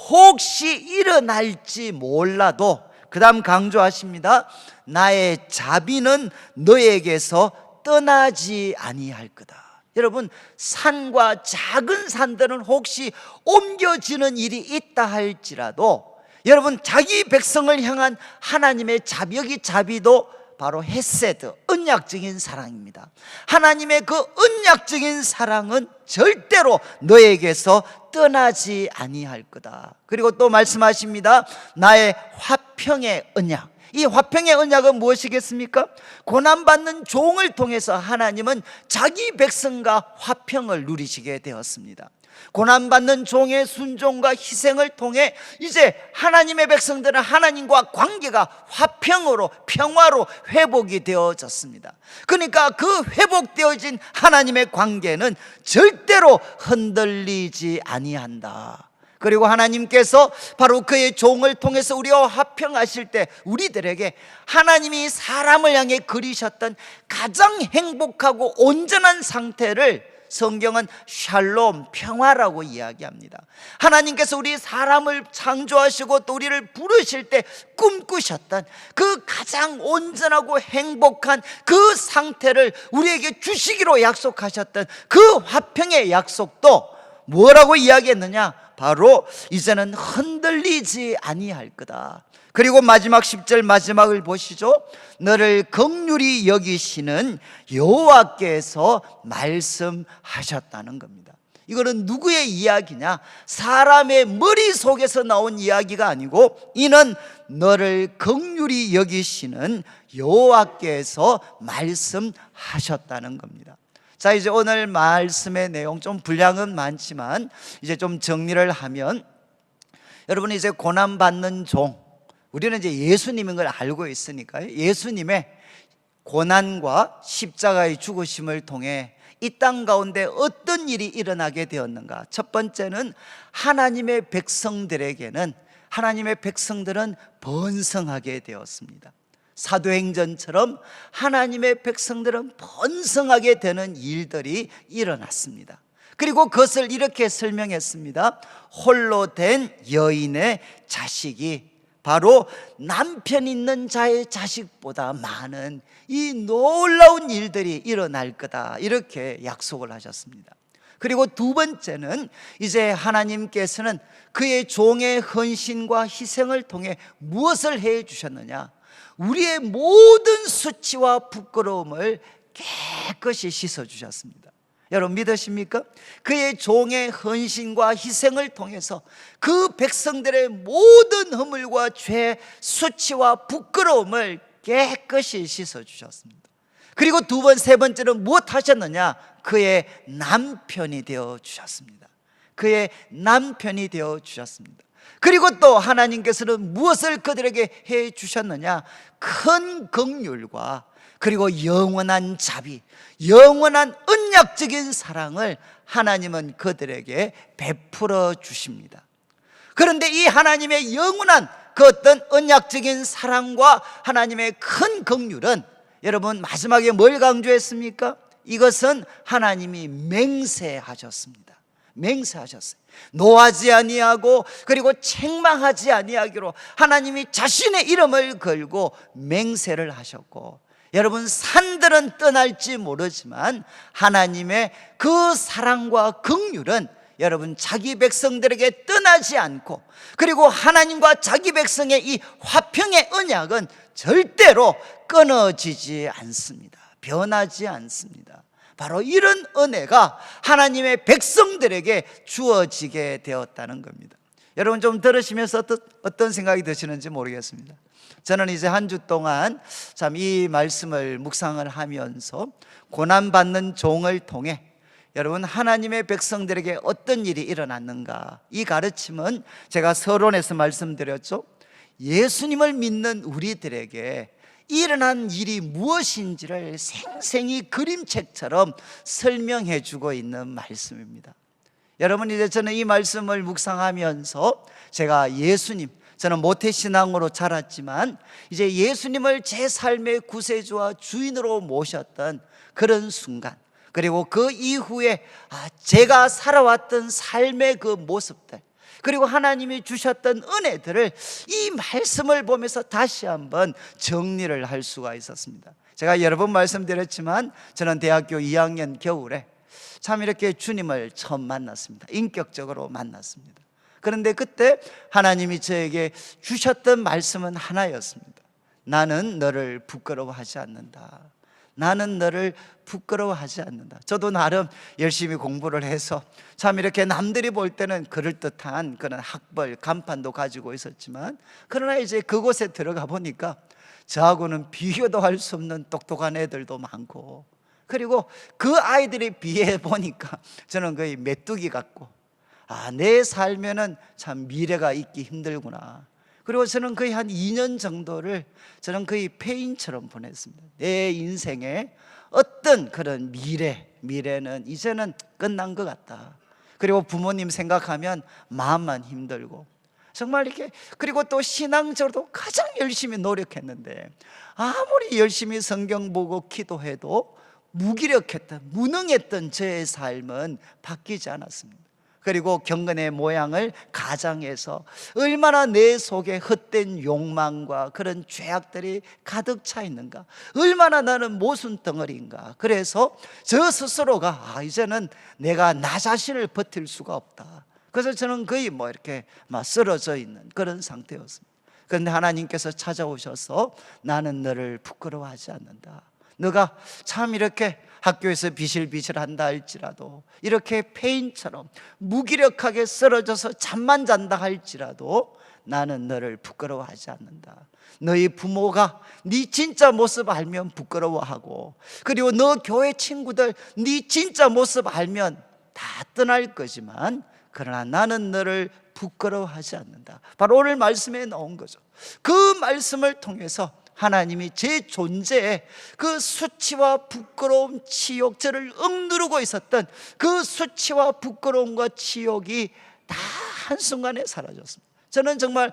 혹시 일어날지 몰라도, 그 다음 강조하십니다. 나의 자비는 너에게서 떠나지 아니할 거다. 여러분, 산과 작은 산들은 혹시 옮겨지는 일이 있다 할지라도, 여러분, 자기 백성을 향한 하나님의 자비, 여기 자비도 바로 헤세드, 언약적인 사랑입니다. 하나님의 그 언약적인 사랑은 절대로 너에게서 떠나지 아니할 거다. 그리고 또 말씀하십니다. 나의 화평의 언약. 이 화평의 언약은 무엇이겠습니까? 고난받는 종을 통해서 하나님은 자기 백성과 화평을 누리시게 되었습니다. 고난받는 종의 순종과 희생을 통해 이제 하나님의 백성들은 하나님과 관계가 화평으로, 평화로 회복이 되어졌습니다. 그러니까 그 회복되어진 하나님의 관계는 절대로 흔들리지 아니한다. 그리고 하나님께서 바로 그의 종을 통해서 우리와 화평하실 때 우리들에게 하나님이 사람을 향해 그리셨던 가장 행복하고 온전한 상태를 성경은 샬롬, 평화라고 이야기합니다. 하나님께서 우리 사람을 창조하시고 또 우리를 부르실 때 꿈꾸셨던 그 가장 온전하고 행복한 그 상태를 우리에게 주시기로 약속하셨던 그 화평의 약속도 뭐라고 이야기했느냐? 바로 이제는 흔들리지 아니할 거다. 그리고 마지막 10절 마지막을 보시죠. 너를 긍휼히 여기시는 여호와께서 말씀하셨다는 겁니다. 이거는 누구의 이야기냐? 사람의 머릿속에서 나온 이야기가 아니고 이는 너를 긍휼히 여기시는 여호와께서 말씀하셨다는 겁니다. 자, 이제 오늘 말씀의 내용, 좀 분량은 많지만 이제 좀 정리를 하면, 여러분, 이제 고난받는 종, 우리는 이제 예수님인 걸 알고 있으니까요. 예수님의 고난과 십자가의 죽으심을 통해 이 땅 가운데 어떤 일이 일어나게 되었는가? 첫 번째는 하나님의 백성들에게는, 하나님의 백성들은 번성하게 되었습니다. 사도행전처럼 하나님의 백성들은 번성하게 되는 일들이 일어났습니다. 그리고 그것을 이렇게 설명했습니다. 홀로 된 여인의 자식이 바로 남편 있는 자의 자식보다 많은 이 놀라운 일들이 일어날 거다, 이렇게 약속을 하셨습니다. 그리고 두 번째는 이제 하나님께서는 그의 종의 헌신과 희생을 통해 무엇을 해 주셨느냐? 우리의 모든 수치와 부끄러움을 깨끗이 씻어 주셨습니다. 여러분, 믿으십니까? 그의 종의 헌신과 희생을 통해서 그 백성들의 모든 허물과 죄, 수치와 부끄러움을 깨끗이 씻어 주셨습니다. 그리고 세 번째는 무엇 하셨느냐? 그의 남편이 되어 주셨습니다. 그의 남편이 되어 주셨습니다. 그리고 또 하나님께서는 무엇을 그들에게 해 주셨느냐? 큰 긍휼과 그리고 영원한 자비, 영원한 언약적인 사랑을 하나님은 그들에게 베풀어 주십니다. 그런데 이 하나님의 영원한 그 어떤 언약적인 사랑과 하나님의 큰 긍휼은, 여러분, 마지막에 뭘 강조했습니까? 이것은 하나님이 맹세하셨습니다. 맹세하셨어요. 노하지 아니하고 그리고 책망하지 아니하기로 하나님이 자신의 이름을 걸고 맹세를 하셨고, 여러분, 산들은 떠날지 모르지만 하나님의 그 사랑과 긍휼은 여러분 자기 백성들에게 떠나지 않고, 그리고 하나님과 자기 백성의 이 화평의 언약은 절대로 끊어지지 않습니다. 변하지 않습니다. 바로 이런 은혜가 하나님의 백성들에게 주어지게 되었다는 겁니다. 여러분, 좀 들으시면서 어떤 생각이 드시는지 모르겠습니다. 저는 이제 한 주 동안 참 이 말씀을 묵상을 하면서 고난받는 종을 통해 여러분, 하나님의 백성들에게 어떤 일이 일어났는가, 이 가르침은 제가 서론에서 말씀드렸죠. 예수님을 믿는 우리들에게 일어난 일이 무엇인지를 생생히 그림책처럼 설명해 주고 있는 말씀입니다. 여러분, 이제 저는 이 말씀을 묵상하면서 제가 저는 모태신앙으로 자랐지만 이제 예수님을 제 삶의 구세주와 주인으로 모셨던 그런 순간, 그리고 그 이후에 제가 살아왔던 삶의 그 모습들, 그리고 하나님이 주셨던 은혜들을 이 말씀을 보면서 다시 한번 정리를 할 수가 있었습니다. 제가 여러 번 말씀드렸지만 저는 대학교 2학년 겨울에 참 이렇게 주님을 처음 만났습니다. 인격적으로 만났습니다. 그런데 그때 하나님이 저에게 주셨던 말씀은 하나였습니다. 나는 너를 부끄러워하지 않는다. 나는 너를 부끄러워하지 않는다. 저도 나름 열심히 공부를 해서 참 이렇게 남들이 볼 때는 그럴듯한 그런 학벌, 간판도 가지고 있었지만, 그러나 이제 그곳에 들어가 보니까 저하고는 비교도 할 수 없는 똑똑한 애들도 많고, 그리고 그 아이들에 비해 보니까 저는 거의 메뚜기 같고, 내 삶에는 참 미래가 있기 힘들구나. 그리고 저는 거의 한 2년 정도를 저는 거의 폐인처럼 보냈습니다. 내 인생에 어떤 그런 미래는 이제는 끝난 것 같다. 그리고 부모님 생각하면 마음만 힘들고, 정말 이렇게, 그리고 또 신앙적으로도 가장 열심히 노력했는데 아무리 열심히 성경 보고 기도해도 무능했던 저의 삶은 바뀌지 않았습니다. 그리고 경건의 모양을 가장해서 얼마나 내 속에 헛된 욕망과 그런 죄악들이 가득 차 있는가, 얼마나 나는 모순 덩어리인가. 그래서 저 스스로가 이제는 내가 나 자신을 버틸 수가 없다. 그래서 저는 거의 이렇게 쓰러져 있는 그런 상태였습니다. 그런데 하나님께서 찾아오셔서 나는 너를 부끄러워하지 않는다. 너가 참 이렇게 학교에서 비실비실한다 할지라도, 이렇게 폐인처럼 무기력하게 쓰러져서 잠만 잔다 할지라도 나는 너를 부끄러워하지 않는다. 너희 부모가 네 진짜 모습 알면 부끄러워하고, 그리고 너 교회 친구들 네 진짜 모습 알면 다 떠날 거지만, 그러나 나는 너를 부끄러워하지 않는다. 바로 오늘 말씀에 나온 거죠. 그 말씀을 통해서 하나님이 제 존재에 그 수치와 부끄러움, 치욕, 저를 억누르고 있었던 그 수치와 부끄러움과 치욕이 다 한순간에 사라졌습니다. 저는 정말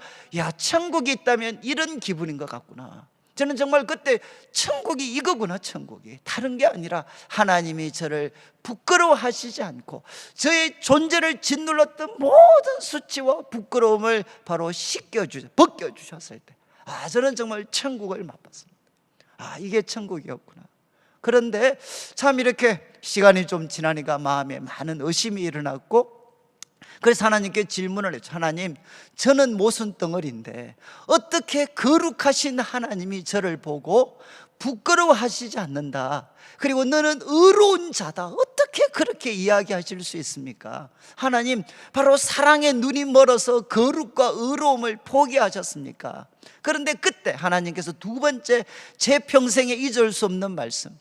천국이 있다면 이런 기분인 것 같구나. 저는 정말 그때 천국이 이거구나. 천국이 다른 게 아니라 하나님이 저를 부끄러워하시지 않고 저의 존재를 짓눌렀던 모든 수치와 부끄러움을 바로 벗겨주셨을 때, 저는 정말 천국을 맛봤습니다. 이게 천국이었구나. 그런데 참 이렇게 시간이 좀 지나니까 마음에 많은 의심이 일어났고, 그래서 하나님께 질문을 했죠. 하나님, 저는 모순 덩어리인데 어떻게 거룩하신 하나님이 저를 보고 부끄러워하시지 않는다, 그리고 너는 의로운 자다, 어떻게 그렇게 이야기하실 수 있습니까? 하나님, 바로 사랑의 눈이 멀어서 거룩과 의로움을 포기하셨습니까? 그런데 그때 하나님께서 두 번째 제 평생에 잊을 수 없는 말씀,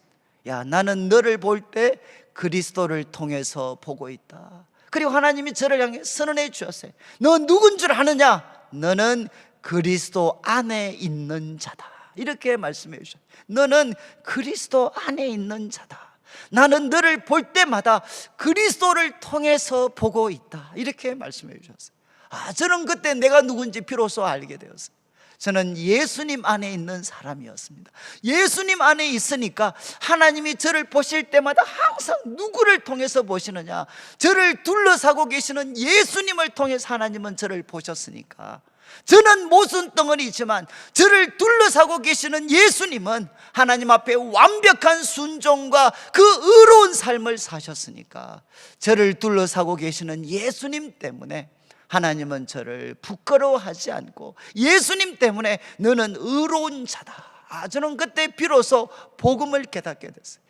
나는 너를 볼 때 그리스도를 통해서 보고 있다. 그리고 하나님이 저를 향해 선언해 주셨어요. 너 누군 줄 아느냐? 너는 그리스도 안에 있는 자다. 이렇게 말씀해 주셨어요. 너는 그리스도 안에 있는 자다. 나는 너를 볼 때마다 그리스도를 통해서 보고 있다. 이렇게 말씀해 주셨어요. 저는 그때 내가 누군지 비로소 알게 되었어요. 저는 예수님 안에 있는 사람이었습니다. 예수님 안에 있으니까 하나님이 저를 보실 때마다 항상 누구를 통해서 보시느냐? 저를 둘러싸고 계시는 예수님을 통해서 하나님은 저를 보셨으니까 저는 모순덩어리지만 저를 둘러싸고 계시는 예수님은 하나님 앞에 완벽한 순종과 그 의로운 삶을 사셨으니까 저를 둘러싸고 계시는 예수님 때문에 하나님은 저를 부끄러워하지 않고 예수님 때문에 너는 의로운 자다. 저는 그때 비로소 복음을 깨닫게 됐어요.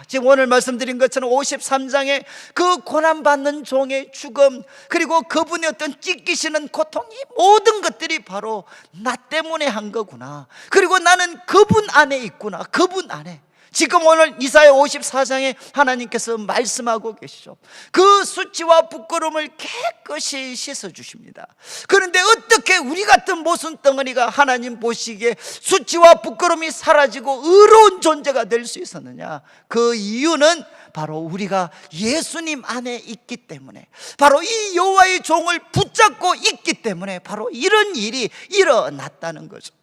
지금 오늘 말씀드린 것처럼 53장에 그 고난받는 종의 죽음, 그리고 그분의 어떤 찢기시는 고통, 이 모든 것들이 바로 나 때문에 한 거구나. 그리고 나는 그분 안에 있구나. 그분 안에. 지금 오늘 이사야 54장에 하나님께서 말씀하고 계시죠. 그 수치와 부끄러움을 깨끗이 씻어주십니다. 그런데 어떻게 우리 같은 모순덩어리가 하나님 보시기에 수치와 부끄러움이 사라지고 의로운 존재가 될 수 있었느냐? 그 이유는 바로 우리가 예수님 안에 있기 때문에, 바로 이 여호와의 종을 붙잡고 있기 때문에 바로 이런 일이 일어났다는 거죠.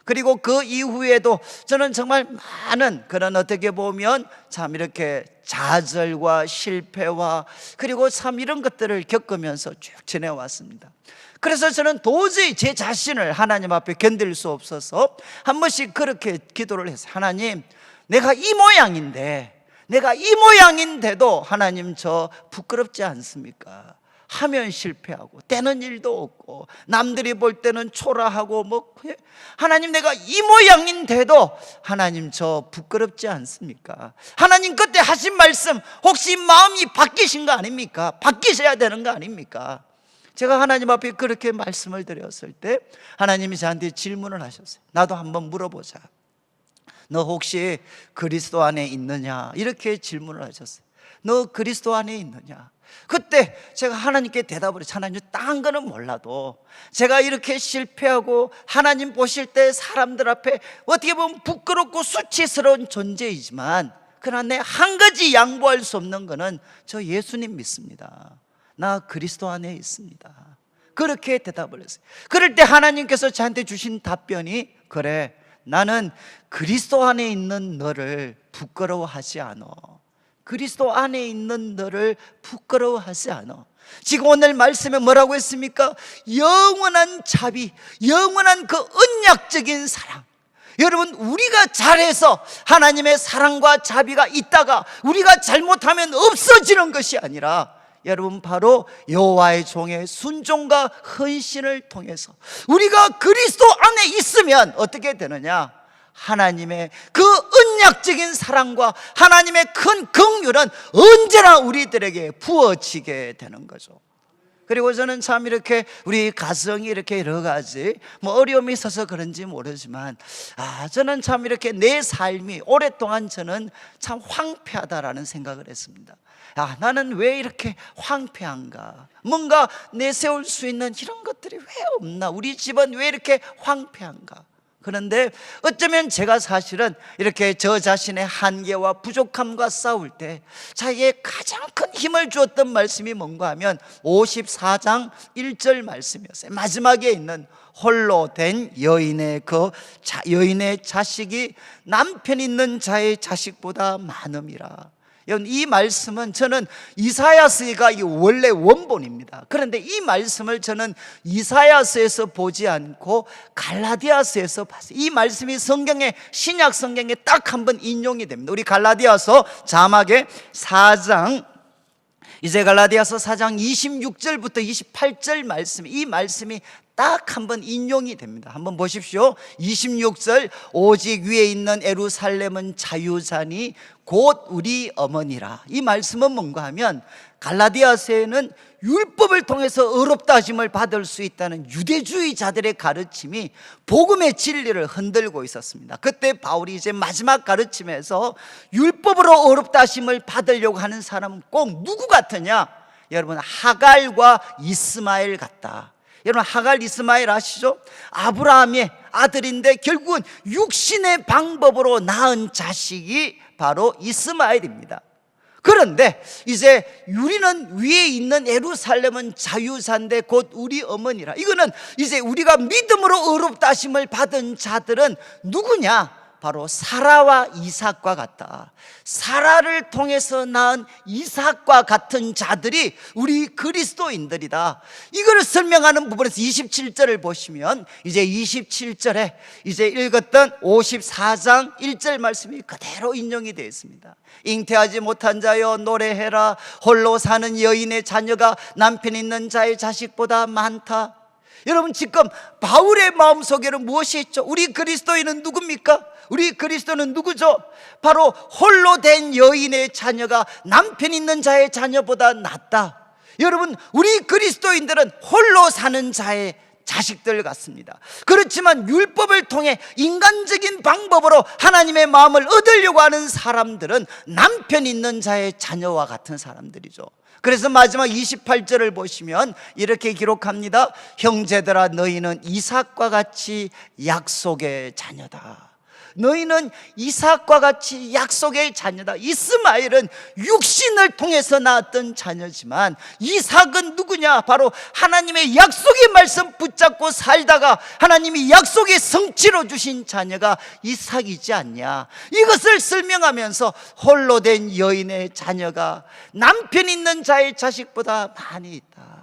그리고 그 이후에도 저는 정말 많은 그런, 어떻게 보면 참 이렇게 좌절과 실패와 그리고 참 이런 것들을 겪으면서 쭉 지내왔습니다. 그래서 저는 도저히 제 자신을 하나님 앞에 견딜 수 없어서 한 번씩 그렇게 기도를 했어요. 하나님, 내가 이 모양인데도 하나님 저 부끄럽지 않습니까? 하면 실패하고 되는 일도 없고 남들이 볼 때는 초라하고 하나님, 내가 이 모양인데도 하나님 저 부끄럽지 않습니까? 하나님 그때 하신 말씀 혹시 마음이 바뀌신 거 아닙니까? 바뀌셔야 되는 거 아닙니까? 제가 하나님 앞에 그렇게 말씀을 드렸을 때 하나님이 저한테 질문을 하셨어요. 나도 한번 물어보자. 너 혹시 그리스도 안에 있느냐? 이렇게 질문을 하셨어요. 너 그리스도 안에 있느냐? 그때 제가 하나님께 대답을 했어요. 하나님, 딴 거는 몰라도 제가 이렇게 실패하고 하나님 보실 때 사람들 앞에 어떻게 보면 부끄럽고 수치스러운 존재이지만, 그러나 내 한 가지 양보할 수 없는 거는 저 예수님 믿습니다. 나 그리스도 안에 있습니다. 그렇게 대답을 했어요. 그럴 때 하나님께서 저한테 주신 답변이, 그래, 나는 그리스도 안에 있는 너를 부끄러워하지 않아. 그리스도 안에 있는 너를 부끄러워하지 않아. 지금 오늘 말씀에 뭐라고 했습니까? 영원한 자비, 영원한 그 언약적인 사랑. 여러분, 우리가 잘해서 하나님의 사랑과 자비가 있다가 우리가 잘못하면 없어지는 것이 아니라, 여러분, 바로 여호와의 종의 순종과 헌신을 통해서 우리가 그리스도 안에 있으면 어떻게 되느냐? 하나님의 그 언약적인 사랑과 하나님의 큰 긍휼은 언제나 우리들에게 부어지게 되는 거죠. 그리고 저는 참 이렇게 우리 가정이 이렇게 여러 가지 어려움이 있어서 그런지 모르지만, 저는 참 이렇게 내 삶이 오랫동안 저는 참 황폐하다라는 생각을 했습니다. 나는 왜 이렇게 황폐한가? 뭔가 내세울 수 있는 이런 것들이 왜 없나? 우리 집은 왜 이렇게 황폐한가? 그런데 어쩌면 제가 사실은 이렇게 저 자신의 한계와 부족함과 싸울 때 자기의 가장 큰 힘을 주었던 말씀이 뭔가 하면 54장 1절 말씀이었어요. 마지막에 있는 홀로 된 여인의 여인의 자식이 남편 있는 자의 자식보다 많음이라. 이 말씀은 저는 이사야서가 원래 원본입니다. 그런데 이 말씀을 저는 이사야서에서 보지 않고 갈라디아서에서 봤어요. 이 말씀이 성경에, 신약 성경에 딱 한 번 인용이 됩니다. 우리 갈라디아서 자막에 4장, 이제 갈라디아서 4장 26절부터 28절 말씀, 이 말씀이 딱 한 번 인용이 됩니다. 한번 보십시오. 26절, 오직 위에 있는 예루살렘은 자유자니 곧 우리 어머니라. 이 말씀은 뭔가 하면, 갈라디아서에는 율법을 통해서 의롭다 하심을 받을 수 있다는 유대주의자들의 가르침이 복음의 진리를 흔들고 있었습니다. 그때 바울이 이제 마지막 가르침에서 율법으로 의롭다 하심을 받으려고 하는 사람은 꼭 누구 같으냐? 여러분, 하갈과 이스마엘 같다. 여러분, 하갈 이스마엘 아시죠? 아브라함의 아들인데 결국은 육신의 방법으로 낳은 자식이 바로 이스마엘입니다. 그런데 이제 우리는 위에 있는 예루살렘은 자유자인데 곧 우리 어머니라. 이거는 이제 우리가 믿음으로 의롭다 하심을 받은 자들은 누구냐? 바로 사라와 이삭과 같다. 사라를 통해서 낳은 이삭과 같은 자들이 우리 그리스도인들이다. 이걸 설명하는 부분에서 27절을 보시면 이제 27절에 이제 읽었던 54장 1절 말씀이 그대로 인용이 되어 있습니다. 잉태하지 못한 자여 노래해라. 홀로 사는 여인의 자녀가 남편 있는 자의 자식보다 많다. 여러분, 지금 바울의 마음속에는 무엇이 있죠? 우리 그리스도인은 누굽니까? 우리 그리스도는 누구죠? 바로 홀로 된 여인의 자녀가 남편 있는 자의 자녀보다 낫다. 여러분, 우리 그리스도인들은 홀로 사는 자의 자식들 같습니다. 그렇지만 율법을 통해 인간적인 방법으로 하나님의 마음을 얻으려고 하는 사람들은 남편 있는 자의 자녀와 같은 사람들이죠. 그래서 마지막 28절을 보시면 이렇게 기록합니다. 형제들아, 너희는 이삭과 같이 약속의 자녀다. 너희는 이삭과 같이 약속의 자녀다. 이스마엘은 육신을 통해서 낳았던 자녀지만 이삭은 누구냐? 바로 하나님의 약속의 말씀 붙잡고 살다가 하나님이 약속의 성취로 주신 자녀가 이삭이지 않냐. 이것을 설명하면서 홀로 된 여인의 자녀가 남편 있는 자의 자식보다 많이 있다.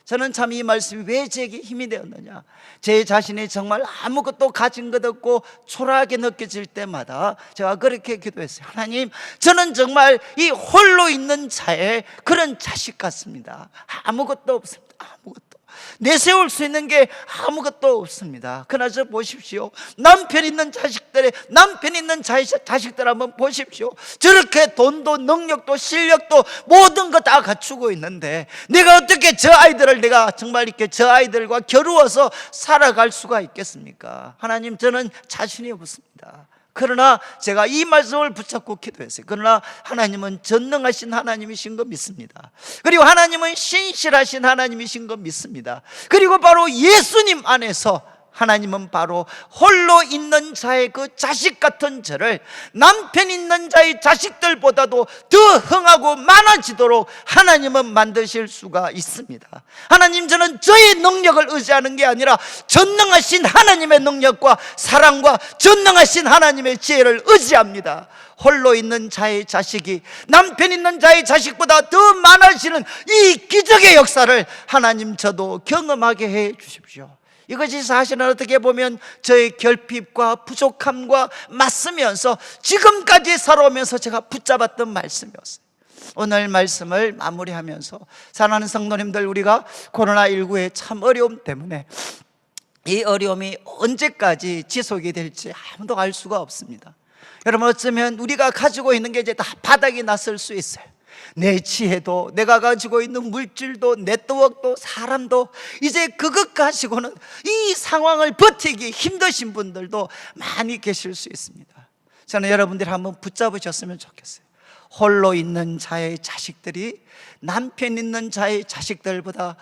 저는 참 이 말씀이 왜 제게 힘이 되었느냐, 제 자신이 정말 아무것도 가진 것 없고 초라하게 느껴질 때마다 제가 그렇게 기도했어요. 하나님, 저는 정말 이 홀로 있는 자의 그런 자식 같습니다. 아무것도 없습니다. 아무것도 내세울 수 있는 게 아무것도 없습니다. 그나저 보십시오. 남편 있는 자식들의 남편 있는 자식들 한번 보십시오. 저렇게 돈도 능력도 실력도 모든 거 다 갖추고 있는데 내가 어떻게 저 아이들을 내가 정말 이렇게 저 아이들과 겨루어서 살아갈 수가 있겠습니까? 하나님, 저는 자신이 없습니다. 그러나 제가 이 말씀을 붙잡고 기도했어요. 그러나 하나님은 전능하신 하나님이신 거 믿습니다. 그리고 하나님은 신실하신 하나님이신 거 믿습니다. 그리고 바로 예수님 안에서 하나님은 바로 홀로 있는 자의 그 자식 같은 저를 남편 있는 자의 자식들보다도 더 흥하고 많아지도록 하나님은 만드실 수가 있습니다. 하나님, 저는 저의 능력을 의지하는 게 아니라 전능하신 하나님의 능력과 사랑과 전능하신 하나님의 지혜를 의지합니다. 홀로 있는 자의 자식이 남편 있는 자의 자식보다 더 많아지는 이 기적의 역사를 하나님, 저도 경험하게 해 주십시오. 이것이 사실은 어떻게 보면 저의 결핍과 부족함과 맞서면서 지금까지 살아오면서 제가 붙잡았던 말씀이었어요. 오늘 말씀을 마무리하면서 사랑하는 성도님들, 우리가 코로나19의 참 어려움 때문에 이 어려움이 언제까지 지속이 될지 아무도 알 수가 없습니다. 여러분, 어쩌면 우리가 가지고 있는 게 이제 다 바닥이 났을 수 있어요. 내 지혜도, 내가 가지고 있는 물질도, 네트워크도, 사람도, 이제 그것 가지고는 이 상황을 버티기 힘드신 분들도 많이 계실 수 있습니다. 저는 여러분들이 한번 붙잡으셨으면 좋겠어요. 홀로 있는 자의 자식들이 남편 있는 자의 자식들보다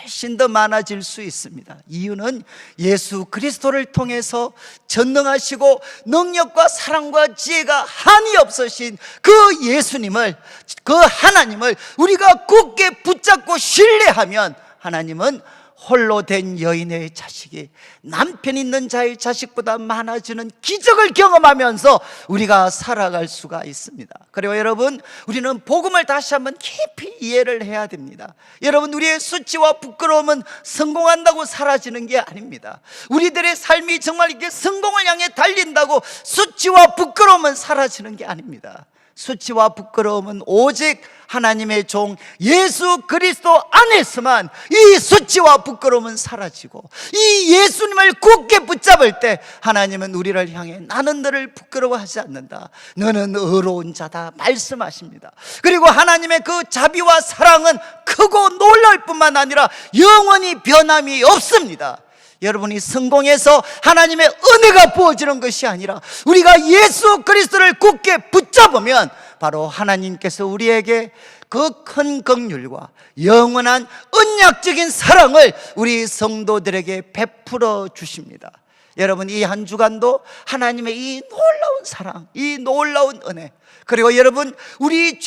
훨씬 더 많아질 수 있습니다. 이유는 예수 그리스도를 통해서 전능하시고 능력과 사랑과 지혜가 한이 없으신 그 예수님을, 그 하나님을 우리가 굳게 붙잡고 신뢰하면 하나님은 홀로 된 여인의 자식이 남편 있는 자의 자식보다 많아지는 기적을 경험하면서 우리가 살아갈 수가 있습니다. 그리고 여러분, 우리는 복음을 다시 한번 깊이 이해를 해야 됩니다. 여러분, 우리의 수치와 부끄러움은 성공한다고 사라지는 게 아닙니다. 우리들의 삶이 정말 이렇게 성공을 향해 달린다고 수치와 부끄러움은 사라지는 게 아닙니다. 수치와 부끄러움은 오직 하나님의 종 예수 그리스도 안에서만 이 수치와 부끄러움은 사라지고, 이 예수님을 굳게 붙잡을 때 하나님은 우리를 향해 나는 너를 부끄러워하지 않는다, 너는 의로운 자다 말씀하십니다. 그리고 하나님의 그 자비와 사랑은 크고 놀라울 뿐만 아니라 영원히 변함이 없습니다. 여러분이 성공해서 하나님의 은혜가 부어지는 것이 아니라 우리가 예수 그리스도를 굳게 붙잡으면 바로 하나님께서 우리에게 그 큰 긍휼과 영원한 언약적인 사랑을 우리 성도들에게 베풀어 주십니다. 여러분, 이 한 주간도 하나님의 이 놀라운 사랑, 이 놀라운 은혜, 그리고 여러분, 우리의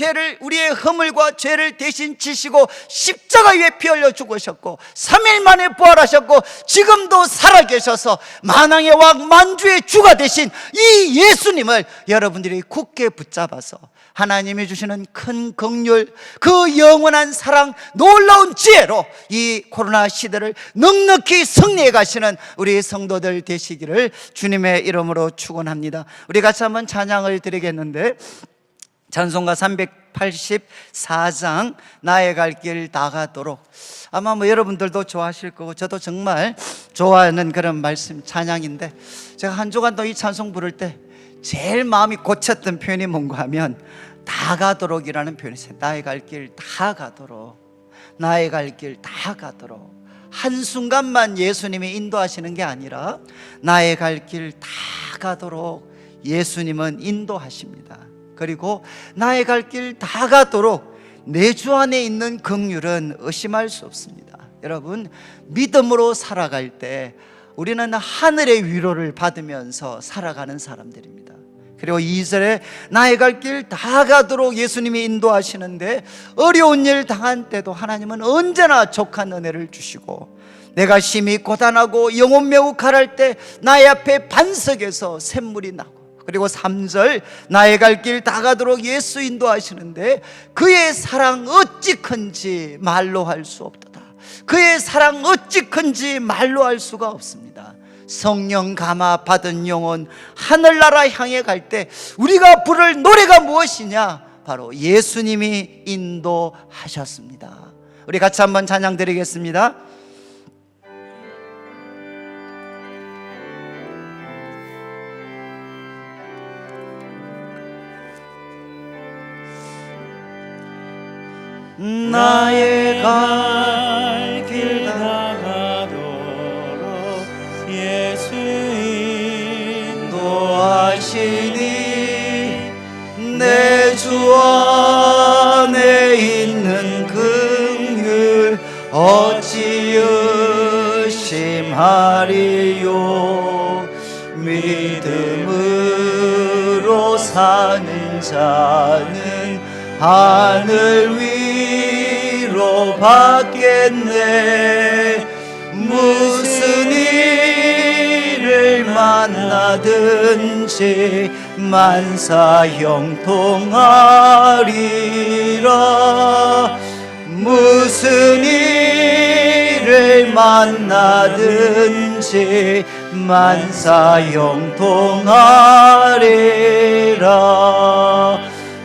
허물과 죄를 대신 지시고 십자가 위에 피 흘려 죽으셨고 3일 만에 부활하셨고 지금도 살아계셔서 만왕의 왕 만주의 주가 되신 이 예수님을 여러분들이 굳게 붙잡아서 하나님이 주시는 큰 긍휼, 그 영원한 사랑, 놀라운 지혜로 이 코로나 시대를 넉넉히 승리해 가시는 우리 성도들 되시기를 주님의 이름으로 축원합니다. 우리 같이 한번 찬양을 드리겠는데, 찬송가 384장 나의 갈 길 다 가도록, 아마 여러분들도 좋아하실 거고 저도 정말 좋아하는 그런 말씀 찬양인데, 제가 한 주간도 이 찬송 부를 때 제일 마음이 고쳤던 표현이 뭔가 하면 다 가도록이라는 표현이 있어요. 나의 갈 길 다 가도록, 나의 갈 길 다 가도록. 한순간만 예수님이 인도하시는 게 아니라 나의 갈 길 다 가도록 예수님은 인도하십니다. 그리고 나의 갈 길 다 가도록 내 주 안에 있는 긍휼은 의심할 수 없습니다. 여러분, 믿음으로 살아갈 때 우리는 하늘의 위로를 받으면서 살아가는 사람들입니다. 그리고 2절에 나의 갈 길 다 가도록 예수님이 인도하시는데, 어려운 일 당한 때도 하나님은 언제나 족한 은혜를 주시고, 내가 심히 고단하고 영혼 매우 가랄 때 나의 앞에 반석에서 샘물이 나고, 그리고 3절 나의 갈 길 다 가도록 예수 인도하시는데 그의 사랑 어찌 큰지 말로 할 수 없도다. 그의 사랑 어찌 큰지 말로 할 수가 없습니다. 성령 감화 받은 영혼 하늘나라 향해 갈 때 우리가 부를 노래가 무엇이냐? 바로 예수님이 인도하셨습니다. 우리 같이 한번 찬양 드리겠습니다. 나의 갈 길 다 가도록 예수 인도하시니, 내 주 안에 있는 긍휼 어찌 의심하리요. 믿음으로 사는 자는 하늘 위로 받겠네. 무슨 일을 만나든지 만사 형통하리라. 무슨 일을 만나든지 만사 형통하리라.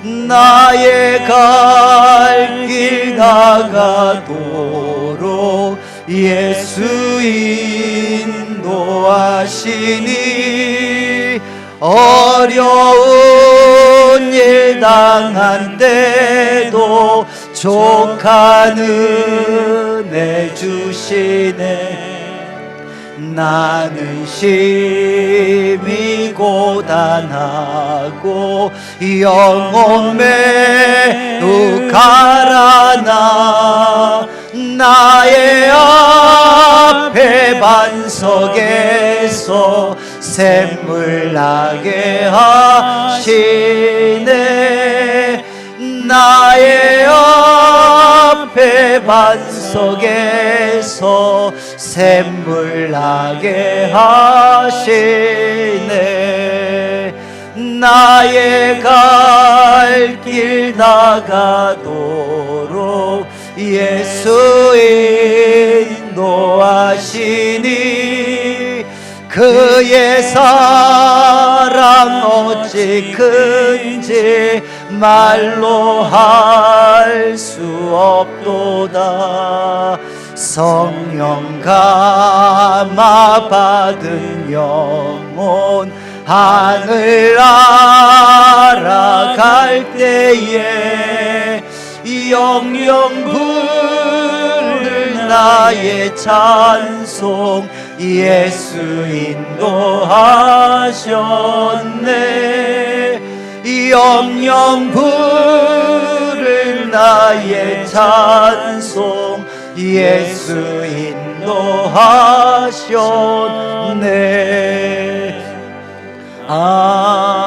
나의 갈 길 다 가도록 예수 인도하시니, 어려운 일 당한 때도 족한 은혜 주시네. 나는 심히 고단하고 영혼 매우 가라나, 나의 앞에 반석에서 샘물 나게 하시네. 나의 앞에 반석에서 샘물 나게 하시네. 나의 갈 길 다 가도록 예수 인도하시니, 그의 사랑 어찌 큰지 말로 할 수 없도다. 성령 감화 받은 영혼 하늘 알아갈 때에 영영 부를 나의 찬송 예수 인도하셨네. 영영 부를 나의 찬송 예수 인도하셨네. 인도하셨네. 아멘.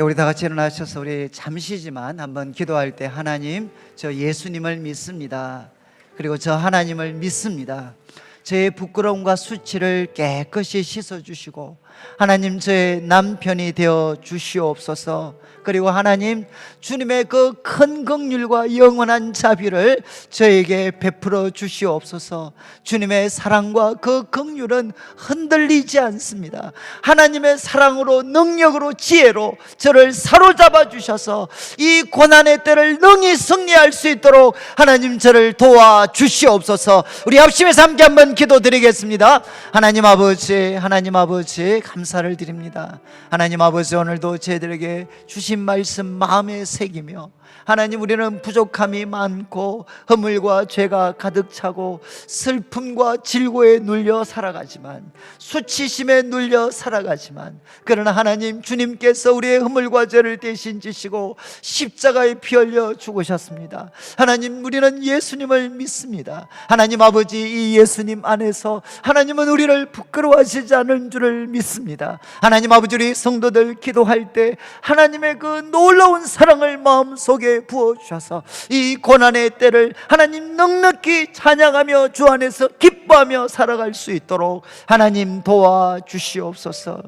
우리 다 같이 일어나셔서 우리 잠시지만 한번 기도할 때, 하나님, 저 예수님을 믿습니다. 그리고 저 하나님을 믿습니다. 저의 부끄러움과 수치를 깨끗이 씻어주시고, 하나님, 저의 남편이 되어 주시옵소서. 그리고 하나님, 주님의 그 큰 긍휼과 영원한 자비를 저에게 베풀어 주시옵소서. 주님의 사랑과 그 긍휼은 흔들리지 않습니다. 하나님의 사랑으로, 능력으로, 지혜로 저를 사로잡아 주셔서 이 고난의 때를 능히 승리할 수 있도록 하나님, 저를 도와 주시옵소서. 우리 합심해서 함께 한번 기도드리겠습니다. 하나님 아버지, 하나님 아버지, 감사를 드립니다. 하나님 아버지, 오늘도 저희들에게 주신 말씀 마음에 새기며, 하나님, 우리는 부족함이 많고 허물과 죄가 가득 차고 슬픔과 질고에 눌려 살아가지만, 수치심에 눌려 살아가지만, 그러나 하나님, 주님께서 우리의 허물과 죄를 대신 지시고 십자가에 피 흘려 죽으셨습니다. 하나님, 우리는 예수님을 믿습니다. 하나님 아버지, 이 예수님 안에서 하나님은 우리를 부끄러워하시지 않은 줄을 믿습니다. 하나님 아버지, 우리 성도들 기도할 때 하나님의 그 놀라운 사랑을 마음속에 부어주셔서 이 고난의 때를 하나님 넉넉히 찬양하며 주 안에서 기뻐하며 살아갈 수 있도록 하나님 도와주시옵소서.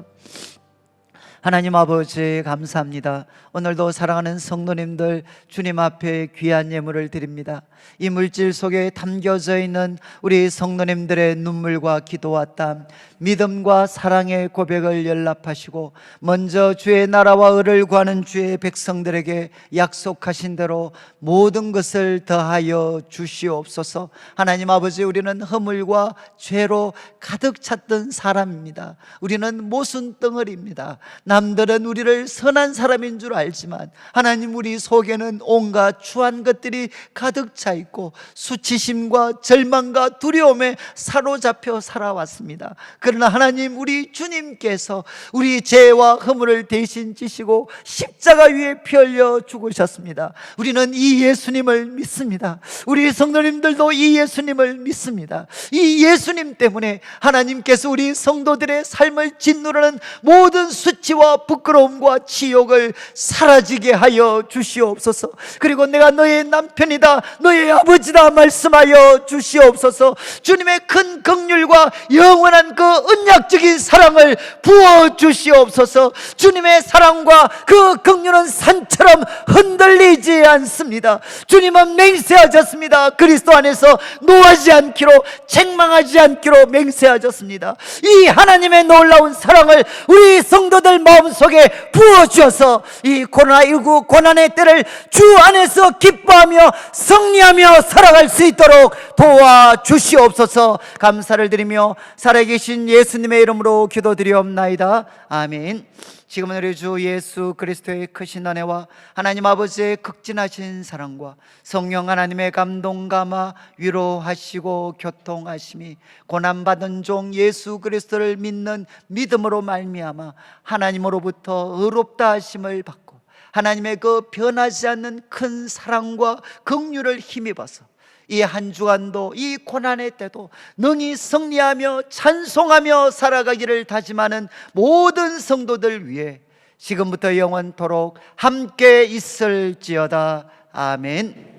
하나님 아버지, 감사합니다. 오늘도 사랑하는 성도님들 주님 앞에 귀한 예물을 드립니다. 이 물질 속에 담겨져 있는 우리 성도님들의 눈물과 기도와 땀, 믿음과 사랑의 고백을 연락하시고 먼저 주의 나라와 의를 구하는 주의 백성들에게 약속하신 대로 모든 것을 더하여 주시옵소서. 하나님 아버지, 우리는 허물과 죄로 가득 찼던 사람입니다. 우리는 모순 덩어리입니다. 남들은 우리를 선한 사람인 줄 알지만 하나님, 우리 속에는 온갖 추한 것들이 가득 차 있고 수치심과 절망과 두려움에 사로잡혀 살아왔습니다. 그러나 하나님, 우리 주님께서 우리 죄와 허물을 대신 지시고 십자가 위에 피 흘려 죽으셨습니다. 우리는 이 예수님을 믿습니다. 우리 성도님들도 이 예수님을 믿습니다. 이 예수님 때문에 하나님께서 우리 성도들의 삶을 짓누르는 모든 수치와 부끄러움과 치욕을 사라지게 하여 주시옵소서. 그리고 내가 너의 남편이다, 너의 아버지다 말씀하여 주시옵소서. 주님의 큰 긍휼과 영원한 그 은약적인 사랑을 부어 주시옵소서. 주님의 사랑과 그 긍휼은 산처럼 흔들리지 않습니다. 주님은 맹세하셨습니다. 그리스도 안에서 노하지 않기로, 책망하지 않기로 맹세하셨습니다. 이 하나님의 놀라운 사랑을 우리 성도들 마음속에 부어주셔서 이 코로나19 고난의 때를 주 안에서 기뻐하며 승리하며 살아갈 수 있도록 도와주시옵소서. 감사를 드리며 살아계신 예수님의 이름으로 기도드리옵나이다. 아멘. 지금은 우리 주 예수 그리스도의 크신 은혜와 하나님 아버지의 극진하신 사랑과 성령 하나님의 감동 감화 위로하시고 교통하심이 고난받은 종 예수 그리스도를 믿는 믿음으로 말미암아 하나님으로부터 의롭다 하심을 받고 하나님의 그 변하지 않는 큰 사랑과 긍휼을 힘입어서 이 한 주간도 이 고난의 때도 능히 승리하며 찬송하며 살아가기를 다짐하는 모든 성도들 위해 지금부터 영원토록 함께 있을지어다. 아멘.